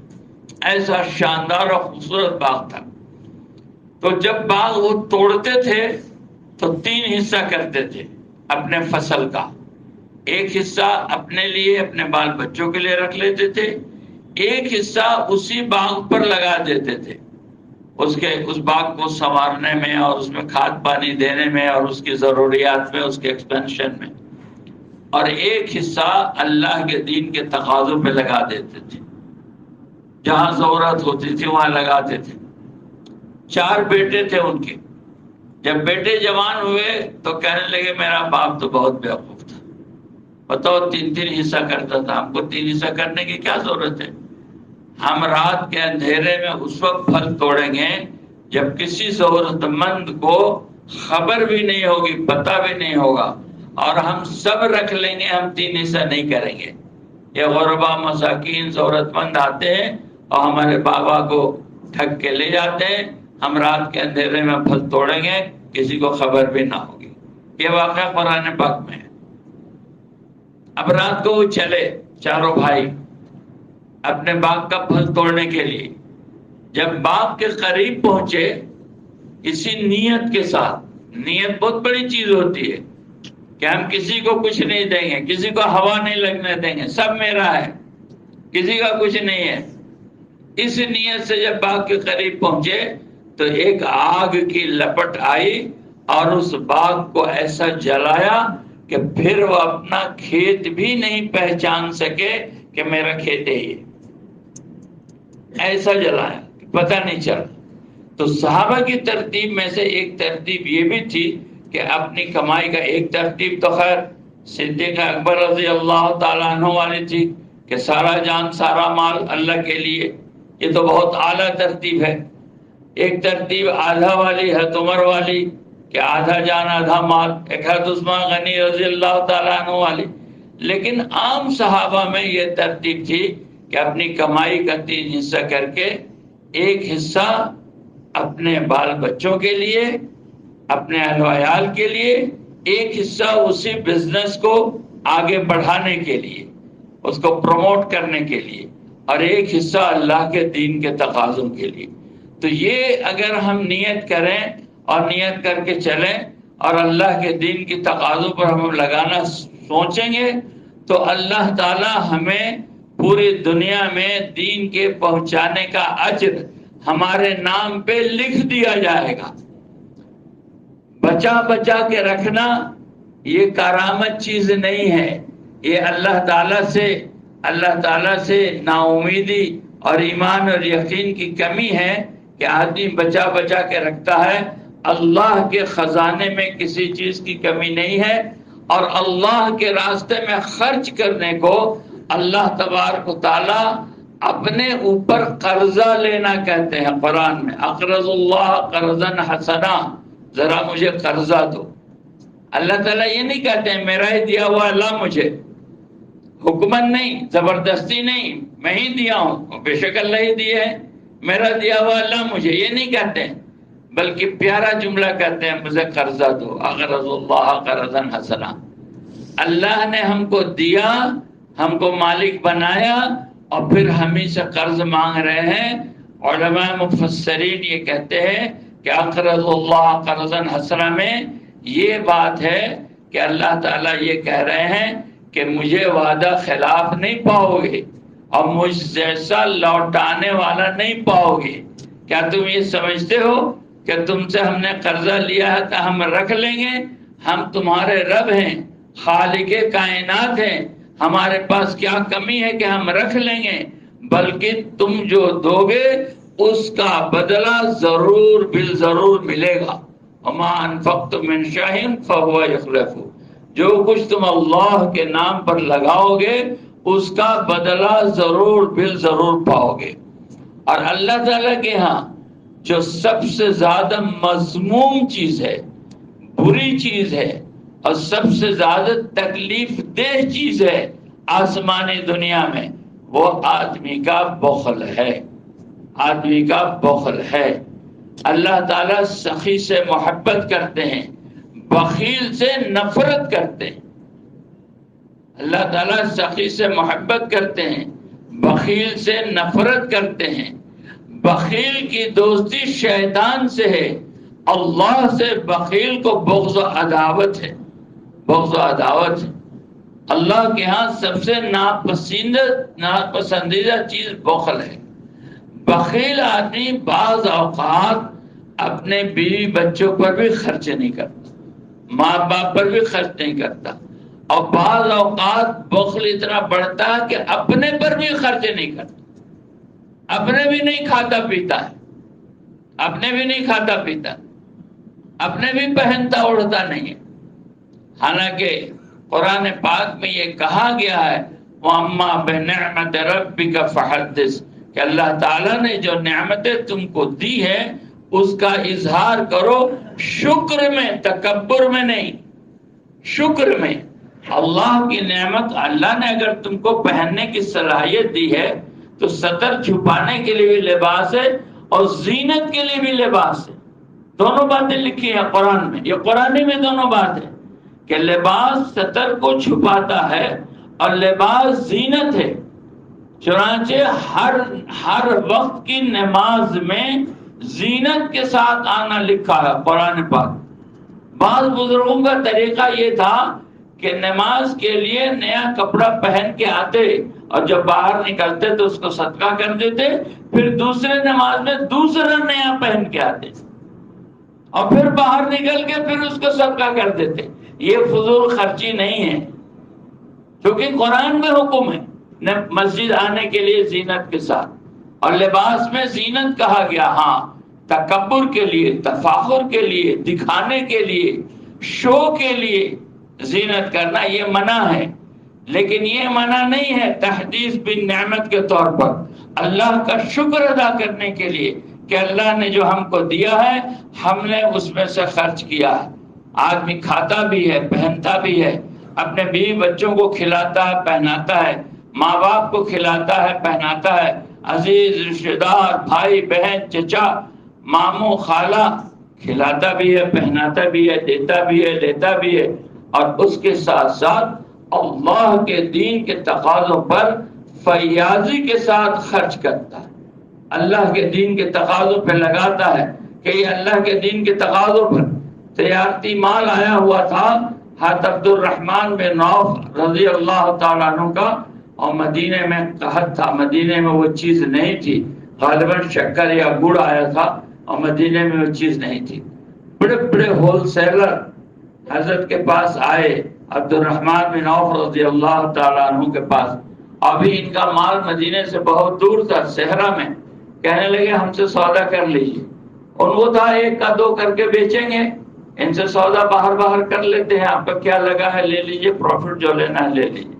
ایسا شاندار اور خوبصورت باغ تھا۔ تو جب باغ وہ توڑتے تھے تو 3 حصہ کرتے تھے اپنے فصل کا، ایک حصہ اپنے لیے اپنے بال بچوں کے لیے رکھ لیتے تھے، ایک حصہ اسی باغ پر لگا دیتے تھے، اس باغ کو سنوارنے میں اور اس میں کھاد پانی دینے میں اور اس کی ضروریات میں، اس کے ایکسپینشن میں۔ اور ایک حصہ اللہ کے دین کے تقاضوں پہ لگا دیتے تھے، جہاں ضرورت ہوتی تھی وہاں لگاتے تھے۔ 4 بیٹے تھے ان کے، جب بیٹے جوان ہوئے تو کہنے لگے میرا باپ تو بہت بیوقوف تھا، بتاؤ 3 حصہ کرتا تھا، ہم کو 3 حصہ کرنے کی کیا ضرورت ہے؟ ہم رات کے اندھیرے میں اس وقت پھل توڑیں گے جب کسی ضرورت مند کو خبر بھی نہیں ہوگی، پتہ بھی نہیں ہوگا، اور ہم سب رکھ لیں گے، ہم 3 حصہ نہیں کریں گے۔ یہ غربا مساکین ضرورت مند آتے ہیں اور ہمارے بابا کو ٹھگ کے لے جاتے ہیں، ہم رات کے اندھیرے میں پھل توڑیں گے، کسی کو خبر بھی نہ ہوگی۔ یہ واقعہ قرآن پاک میں ہے۔ اب رات کو وہ چلے 4 بھائی اپنے باغ کا پھل توڑنے کے لیے، جب باغ کے قریب پہنچے اسی نیت کے ساتھ، نیت بہت بڑی چیز ہوتی ہے کہ ہم کسی کو کچھ نہیں دیں گے، کسی کو ہوا نہیں لگنے دیں گے، سب میرا ہے، کسی کا کچھ نہیں ہے، اس نیت سے جب باغ کے قریب پہنچے تو ایک آگ کی لپٹ آئی اور اس باغ کو ایسا جلایا کہ پھر وہ اپنا کھیت بھی نہیں پہچان سکے کہ میرا کھیت ہے، یہ ایسا جلایا کہ پتہ نہیں چلا۔ تو صحابہ کی ترتیب میں سے ایک ترتیب یہ بھی تھی کہ اپنی کمائی کا، ایک ترتیب تو خیر صدیق اکبر رضی اللہ تعالیٰ عنہ والی تھی کہ سارا جان سارا مال اللہ کے لیے، یہ تو بہت اعلیٰ ترتیب ہے۔ ایک ترتیب آدھا والی حضرت عمر والی کہ آدھا جان آدھا مال، ایک حضرت عثمان غنی رضی اللہ تعالیٰ عنہ والی۔ لیکن عام صحابہ میں یہ ترتیب تھی کہ اپنی کمائی کا 3 حصہ کر کے ایک حصہ اپنے بال بچوں کے لیے، اپنے اہل و عیال کے لیے، ایک حصہ اسی بزنس کو آگے بڑھانے کے لیے، اس کو پروموٹ کرنے کے لیے، اور ایک حصہ اللہ کے دین کے تقاضوں کے لیے۔ تو یہ اگر ہم نیت کریں اور نیت کر کے چلیں اور اللہ کے دین کی تقاضوں پر ہم لگانا سوچیں گے تو اللہ تعالی ہمیں پوری دنیا میں دین کے پہنچانے کا اجر ہمارے نام پہ لکھ دیا جائے گا۔ بچا بچا کے رکھنا یہ کرامت چیز نہیں ہے، یہ اللہ تعالیٰ سے نا امیدی اور ایمان اور یقین کی کمی ہے کہ آدمی بچا بچا کے رکھتا ہے۔ اللہ کے خزانے میں کسی چیز کی کمی نہیں ہے، اور اللہ کے راستے میں خرچ کرنے کو اللہ تبارک و تعالیٰ اپنے اوپر قرضہ لینا کہتے ہیں قرآن میں، اقرض اللہ قرضا حسنا، ذرا مجھے قرضہ دو۔ اللہ تعالیٰ یہ نہیں کہتے ہیں میرا ہی دیا ہوا اللہ مجھے، حکمن نہیں، زبردستی نہیں، میں ہی دیا ہوں، بے شک اللہ ہی دیے ہے، میرا دیا ہوا اللہ مجھے، یہ نہیں کہتے ہیں، بلکہ پیارا جملہ کہتے ہیں مجھے قرضہ دو، اقرض اللہ قرضا حسنا۔ اللہ نے ہم کو دیا، ہم کو مالک بنایا، اور پھر ہم ہی سے قرض مانگ رہے ہیں۔ علماء مفسرین یہ کہتے ہیں کہ اقرض اللہ قرضا حسنا میں یہ بات ہے کہ اللہ تعالیٰ یہ کہہ رہے ہیں کہ مجھے وعدہ خلاف نہیں پاؤ گے اور مجھ جیسا لوٹانے والا نہیں پاؤ گے۔ کیا تم یہ سمجھتے ہو کہ تم سے ہم نے قرضہ لیا ہے تو ہم رکھ لیں گے؟ ہم تمہارے رب ہیں، خالق کائنات ہیں، ہمارے پاس کیا کمی ہے کہ ہم رکھ لیں گے؟ بلکہ تم جو دو گے اس کا بدلہ ضرور بالضرور ملے گا۔ وما انفقتم من شيء فهو يخلفه، جو کچھ تم اللہ کے نام پر لگاؤ گے اس کا بدلہ ضرور بالضرور پاؤ گے۔ اور اللہ تعالیٰ کے ہاں جو سب سے زیادہ مذموم چیز ہے، بری چیز ہے، اور سب سے زیادہ تکلیف دہ چیز ہے آسمانی دنیا میں، وہ آدمی کا بخل ہے، آدمی کا بخل ہے۔ اللہ تعالیٰ سخی سے محبت کرتے ہیں، بخیل سے نفرت کرتے ہیں۔ اللہ تعالیٰ سخی سے محبت کرتے ہیں، بخیل سے نفرت کرتے ہیں۔ بخیل کی دوستی شیطان سے ہے، اللہ سے بخیل کو بغض و عداوت ہے، بغض و عداوت ہے۔ اللہ کے ہاں سب سے ناپسندیدہ چیز بخل ہے۔ بخیل آدمی بعض اوقات اپنے بیوی بچوں پر بھی خرچ نہیں کرتا، ماں باپ پر بھی خرچ نہیں کرتا، اور بعض اوقات بخل اتنا بڑھتا ہے کہ اپنے پر بھی خرچ نہیں کرتا، اپنے بھی نہیں کھاتا پیتا ہے، اپنے بھی نہیں کھاتا پیتا، اپنے بھی پہنتا اڑتا نہیں ہے۔ حالانکہ قرآن پاک میں یہ کہا گیا ہے وَأَمَّا بِنِعْمَةِ رَبِّكَ فَحَدِّثْ، کہ اللہ تعالیٰ نے جو نعمتیں تم کو دی ہے اس کا اظہار کرو، شکر میں، تکبر میں نہیں، شکر میں۔ اللہ کی نعمت، اللہ نے اگر تم کو پہننے کی صلاحیت دی ہے تو ستر چھپانے کے لیے بھی لباس ہے اور زینت کے لیے بھی لباس ہے۔ دونوں باتیں لکھی ہیں قرآن میں، یہ قرآن میں دونوں بات ہے کہ لباس ستر کو چھپاتا ہے اور لباس زینت ہے۔ چنانچہ ہر وقت کی نماز میں زینت کے ساتھ آنا لکھا ہے قرآن پاک۔ بعض بزرگوں کا طریقہ یہ تھا کہ نماز کے لیے نیا کپڑا پہن کے آتے اور جب باہر نکلتے تو اس کو صدقہ کر دیتے، پھر دوسرے نماز میں دوسرا نیا پہن کے آتے اور پھر باہر نکل کے پھر اس کو صدقہ کر دیتے۔ یہ فضول خرچی نہیں ہے، کیونکہ قرآن میں حکم ہے مسجد آنے کے لیے زینت کے ساتھ، اور لباس میں زینت کہا گیا، ہاں تکبر کے لیے، تفاخر کے لیے، دکھانے کے لیے، شو کے لیے زینت کرنا یہ منع ہے، لیکن یہ منع نہیں ہے تحدیث بالنعمت کے طور پر، اللہ کا شکر ادا کرنے کے لیے کہ اللہ نے جو ہم کو دیا ہے ہم نے اس میں سے خرچ کیا ہے۔ آدمی کھاتا بھی ہے، پہنتا بھی ہے، اپنے بیوی بچوں کو کھلاتا ہے، پہناتا ہے، ماں باپ کو کھلاتا ہے، پہناتا ہے، عزیز رشتہ دار، بھائی بہن، چچا، ماموں، خالہ، کھلاتا بھی ہے، پہناتا بھی ہے، دیتا بھی ہے، لیتا بھی ہے، اور اس کے ساتھ ساتھ اللہ کے دین کے تقاضوں پر فیاضی کے ساتھ خرچ کرتا ہے، اللہ کے دین کے تقاضوں پہ لگاتا ہے کہ یہ اللہ کے دین کے تقاضوں پر۔ تجارتی مال آیا ہوا تھا حضرت عبد الرحمن بن عوف رضی اللہ تعالیٰ عنہ کا، اور مدینے میں قحط تھا، مدینے میں وہ چیز نہیں تھی، غالباً شکر یا گڑ آیا تھا اور مدینے میں وہ چیز نہیں تھی۔ بڑے بڑے ہول سیلر حضرت کے پاس آئے، عبد الرحمن بن عوف رضی اللہ تعالیٰ عنہ کے پاس، ابھی ان کا مال مدینے سے بہت دور تھا، صحرا میں، کہنے لگے ہم سے سودا کر لیجیے۔ ان کو تھا ایک کا دو کر کے بیچیں گے، ان سے سودا باہر کر لیتے ہیں، آپ کا کیا لگا ہے لے لیجیے، پروفٹ جو لینا ہے لے لیجیے۔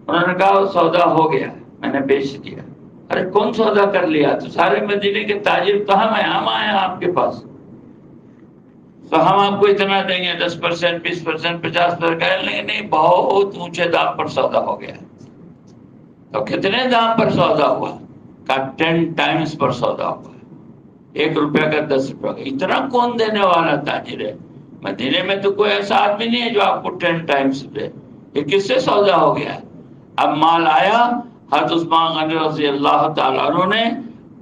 انہوں نے کہا سودا ہو گیا، میں نے بیچ دیا۔ ارے کون سودا کر لیا؟ تو سارے مدینے کے تاجر تو ہم آئے ہیں آپ کے پاس، تو ہم آپ کو اتنا دیں گے، 10%، 20%، 50%، کہنے لگے نہیں بہت اونچے دام پر سودا ہو گیا۔ تو کتنے دام پر سودا ہوا؟ کا 10 ٹائمز پر سودا ہوا، 1 روپیہ کا 10 روپیہ کا۔ اتنا کون دینے والا تاجر ہے؟ مدینے میں تو کوئی ایسا آدمی نہیں ہے جو آپ کو 10 ٹائمز دے۔ یہ کس سے سودا ہو گیا؟ اب مال آیا، حضرت عثمان غنی رضی اللہ تعالیٰ عنہ نے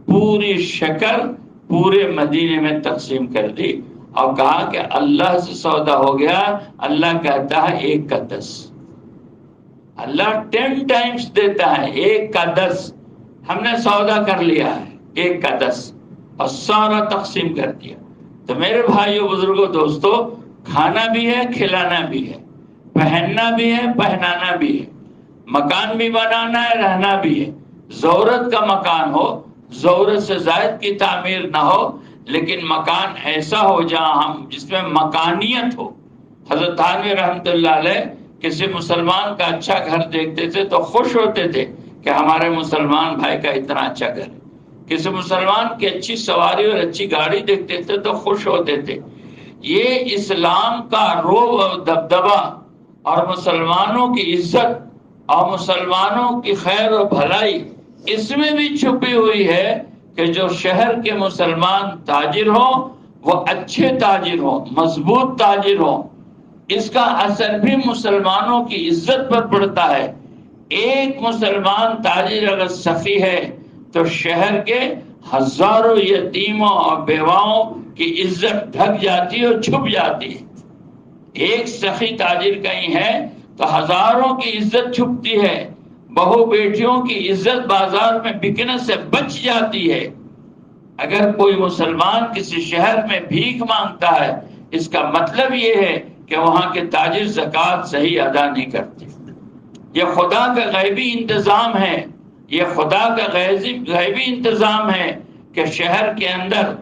پوری شکر پورے مدینے میں تقسیم کر دی اور کہا کہ اللہ سے سودا ہو گیا۔ اللہ کہتا ہے 1 کا 10، اللہ 10 ٹائمز دیتا ہے، 1 کا 10 ہم نے سودا کر لیا ہے، 1 کا 10 اور سارا تقسیم کر دیا۔ تو میرے بھائیوں، بزرگوں، دوستو، کھانا بھی ہے، کھلانا بھی ہے، پہننا بھی ہے، پہنانا بھی ہے، مکان بھی بنانا ہے، رہنا بھی ہے۔ ضرورت کا مکان ہو، ضرورت سے زائد کی تعمیر نہ ہو، لیکن مکان ایسا ہو جس میں مکانیت ہو۔ حضرت تھانوی رحمۃ اللہ علیہ کسی مسلمان کا اچھا گھر دیکھتے تھے تو خوش ہوتے تھے کہ ہمارے مسلمان بھائی کا اتنا اچھا گھر ہے۔ کسی مسلمان کی اچھی سواری اور اچھی گاڑی دیکھتے تھے تو خوش ہوتے تھے۔ یہ اسلام کا رعب اور دبدبا اور مسلمانوں کی عزت اور مسلمانوں کی خیر و بھلائی اس میں بھی چھپی ہوئی ہے کہ جو شہر کے مسلمان تاجر ہوں وہ اچھے تاجر ہوں، مضبوط تاجر ہوں۔ اس کا اثر بھی مسلمانوں کی عزت پر پڑتا ہے۔ ایک مسلمان تاجر اگر سخی ہے تو شہر کے ہزاروں یتیموں اور بیواؤں کی عزت ڈھک جاتی ہے اور چھپ جاتی ہے۔ ایک سخی تاجر کہیں ہے تو ہزاروں کی عزت چھپتی ہے، بہو بیٹیوں کی عزت بازار میں بکنے سے بچ جاتی ہے۔ اگر کوئی مسلمان کسی شہر میں بھیک مانگتا ہے، اس کا مطلب یہ ہے کہ وہاں کے تاجر زکوٰۃ صحیح ادا نہیں کرتے۔ یہ خدا کا غیبی انتظام ہے، یہ خدا کا غیبی انتظام ہے کہ شہر کے اندر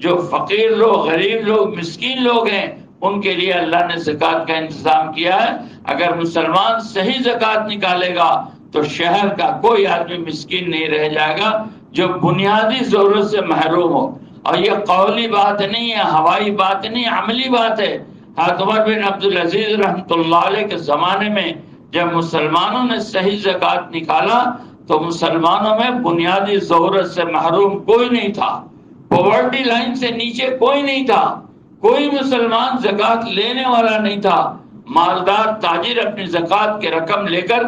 جو فقیر لوگ، غریب لوگ، مسکین لوگ ہیں، ان کے لیے اللہ نے زکوٰۃ کا انتظام کیا ہے۔ اگر مسلمان صحیح زکوٰۃ نکالے گا تو شہر کا کوئی آدمی مسکین نہیں رہ جائے گا جو بنیادی ضرورت سے محروم ہو۔ اور یہ قولی بات نہیں ہے، ہوائی بات نہیں، عملی بات ہے۔ حضرت عمر بن عبدالعزیز رحمۃ اللہ علیہ کے زمانے میں جب مسلمانوں نے صحیح زکوٰۃ نکالا تو مسلمانوں میں بنیادی ضرورت سے محروم کوئی نہیں تھا، پاورٹی لائن سے نیچے کوئی نہیں تھا، کوئی مسلمان زکوٰۃ لینے والا نہیں تھا۔ مالدار تاجر اپنی زکوٰۃ کی رقم لے کر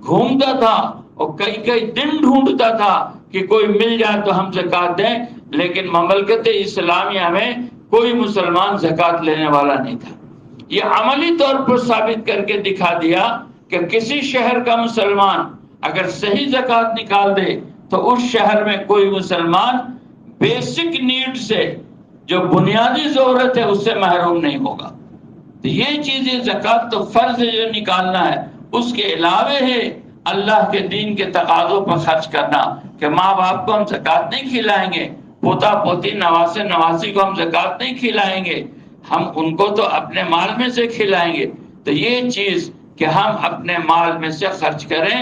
گھومتا تھا اور کئی کئی دن ڈھونڈتا تھا کہ کوئی مل جائے تو ہم زکوٰۃ دیں، لیکن مملکت اسلامیہ میں کوئی مسلمان زکوٰۃ لینے والا نہیں تھا۔ یہ عملی طور پر ثابت کر کے دکھا دیا کہ کسی شہر کا مسلمان اگر صحیح زکوٰۃ نکال دے تو اس شہر میں کوئی مسلمان بیسک نیڈ سے، جو بنیادی ضرورت ہے، اس سے محروم نہیں ہوگا۔ تو یہ چیزیں زکوٰۃ تو فرض ہے جو نکالنا ہے، اس کے علاوہ ہے اللہ کے دین کے تقاضوں پر خرچ کرنا، کہ ماں باپ کو ہم زکوٰۃ نہیں کھلائیں گے، پوتا پوتی نواسے نواسی کو ہم زکوٰۃ نہیں کھلائیں گے، ہم ان کو تو اپنے مال میں سے کھلائیں گے۔ تو یہ چیز کہ ہم اپنے مال میں سے خرچ کریں،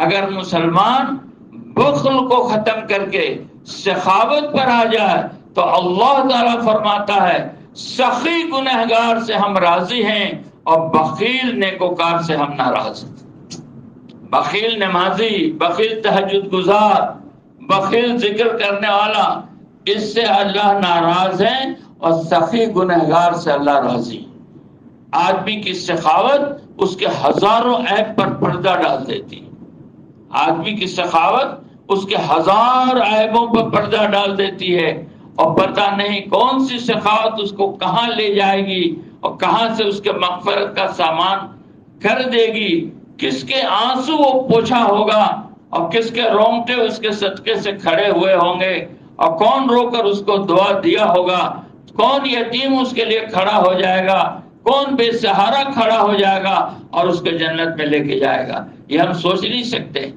اگر مسلمان بخل کو ختم کر کے سخاوت پر آ جائے تو اللہ تعالیٰ فرماتا ہے سخی گنہگار سے ہم راضی ہیں اور بخیل نیکوکار سے ہم ناراض ہیں۔ بخیل نمازی، بخیل تہجد گزار، بخیل ذکر کرنے والا، اس سے اللہ ناراض ہے، اور سخی گنہگار سے اللہ راضی۔ آدمی کی سخاوت اس کے ہزاروں عیب پر پردہ ڈال دیتی، آدمی کی سخاوت اس کے ہزار عیبوں پر پردہ ڈال دیتی ہے، اور پتہ نہیں کون سی سخاوت اس کو کہاں لے جائے گی اور کہاں سے اس کے مغفرت کا سامان کر دے گی، کس کے آنسو وہ پوچھا ہوگا اور کس کے رونگٹے اس کے صدقے سے کھڑے ہوئے ہوں گے، اور کون رو کر اس کو دعا دیا ہوگا، کون یتیم اس کے لیے کھڑا ہو جائے گا، کون بے سہارا کھڑا ہو جائے گا اور اس کو جنت میں لے کے جائے گا، یہ ہم سوچ نہیں سکتے۔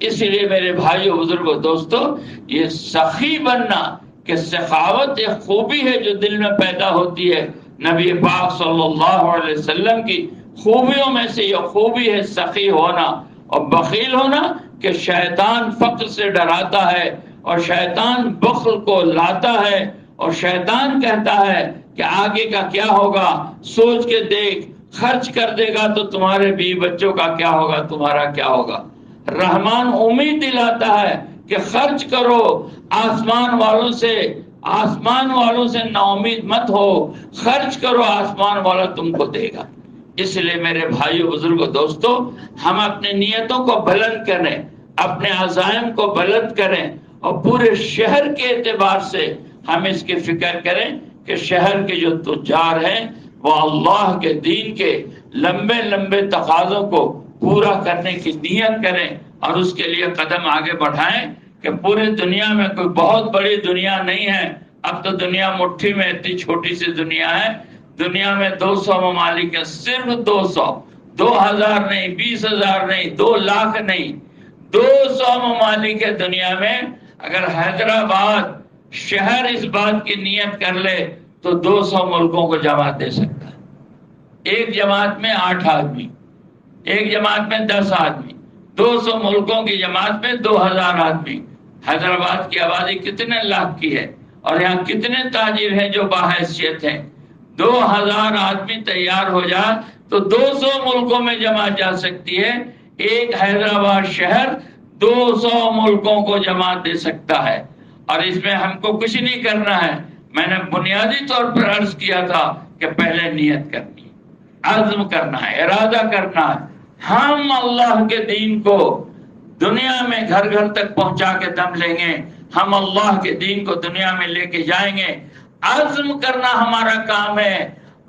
اس لیے میرے بھائیو، بزرگو، دوستو، یہ سخی بننا کہ سخاوت ایک خوبی ہے جو دل میں پیدا ہوتی ہے۔ نبی پاک صلی اللہ علیہ وسلم کی خوبیوں میں سے یہ خوبی ہے سخی ہونا، اور بخیل ہونا کہ شیطان فقر سے ڈراتا ہے اور شیطان بخل کو لاتا ہے، اور شیطان کہتا ہے کہ آگے کا کیا ہوگا، سوچ کے دیکھ، خرچ کر دے گا تو تمہارے بیوی بچوں کا کیا ہوگا، تمہارا کیا ہوگا۔ رحمان امید دلاتا ہے کہ خرچ کرو، آسمان والوں سے نا امید مت ہو، خرچ کرو، آسمان والا تم کو دے گا۔ اس لیے میرے بھائیو، بزرگوں، دوستو، ہم اپنی نیتوں کو بلند کریں، اپنے عزائم کو بلند کریں، اور پورے شہر کے اعتبار سے ہم اس کی فکر کریں کہ شہر کے جو تجار ہیں وہ اللہ کے دین کے لمبے لمبے تقاضوں کو پورا کرنے کی نیت کریں، اور اس کے لیے قدم آگے بڑھائیں کہ پورے دنیا میں کوئی بہت بڑی دنیا نہیں ہے، اب تو دنیا مٹھی میں اتنی چھوٹی سی دنیا ہے، دنیا میں 200 ممالک ہیں، صرف 200، 2000 نہیں، 20,000 نہیں، 2 لاکھ نہیں، 200 ممالک ہے دنیا میں۔ اگر حیدرآباد شہر اس بات کی نیت کر لے تو 200 ملکوں کو جماعت دے سکتا ہے، ایک جماعت میں 8 آدمی، ایک جماعت میں 10 آدمی، 200 ملکوں کی جماعت میں 2000 آدمی۔ حیدرآباد کی آبادی کتنے لاکھ کی ہے، اور یہاں کتنے تاجر ہیں جو باحیثیت ہیں، 2000 آدمی تیار ہو جائے تو 200 ملکوں میں جماعت جا سکتی ہے۔ ایک حیدرآباد شہر 200 ملکوں کو جماعت دے سکتا ہے، اور اس میں ہم کو کچھ نہیں کرنا ہے۔ میں نے بنیادی طور پر عرض کیا تھا کہ پہلے نیت کرنی ہے، عزم کرنا ہے، ارادہ کرنا ہے۔ ہم اللہ کے دین کو دنیا میں گھر گھر تک پہنچا کے دم لیں گے، ہم اللہ کے دین کو دنیا میں لے کے جائیں گے۔ عزم کرنا ہمارا کام ہے۔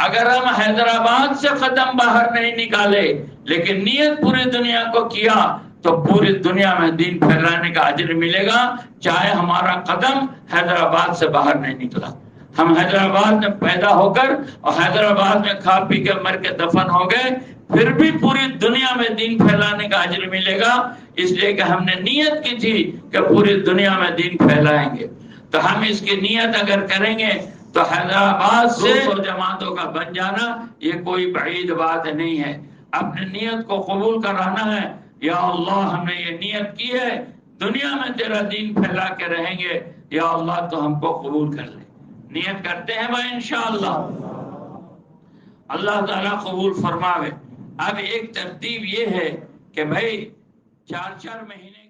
اگر ہم حیدرآباد سے قدم باہر نہیں نکالے لیکن نیت پوری دنیا کو کیا تو پوری دنیا میں دین پھیلانے کا اجر ملے گا، چاہے ہمارا قدم حیدرآباد سے باہر نہیں نکلا۔ ہم حیدرآباد میں پیدا ہو کر اور حیدرآباد میں کھا پی کے مر کے دفن ہو گئے، پھر بھی پوری دنیا میں دین پھیلانے کا اجر ملے گا، اس لیے کہ ہم نے نیت کی تھی کہ پوری دنیا میں دین پھیلائیں گے۔ تو ہم اس کی نیت اگر کریں گے تو حیدرآباد سے 200 جماعتوں کا بن جانا یہ کوئی بعید بات نہیں ہے۔ اپنے نیت کو قبول کرانا ہے، یا اللہ ہم نے یہ نیت کی ہے دنیا میں تیرا دین پھیلا کے رہیں گے، یا اللہ تو ہم کو قبول کر لے۔ نیت کرتے ہیں بھائی انشاءاللہ، اللہ تعالیٰ قبول فرماوے۔ اب ایک ترتیب یہ ہے کہ بھائی 4 مہینے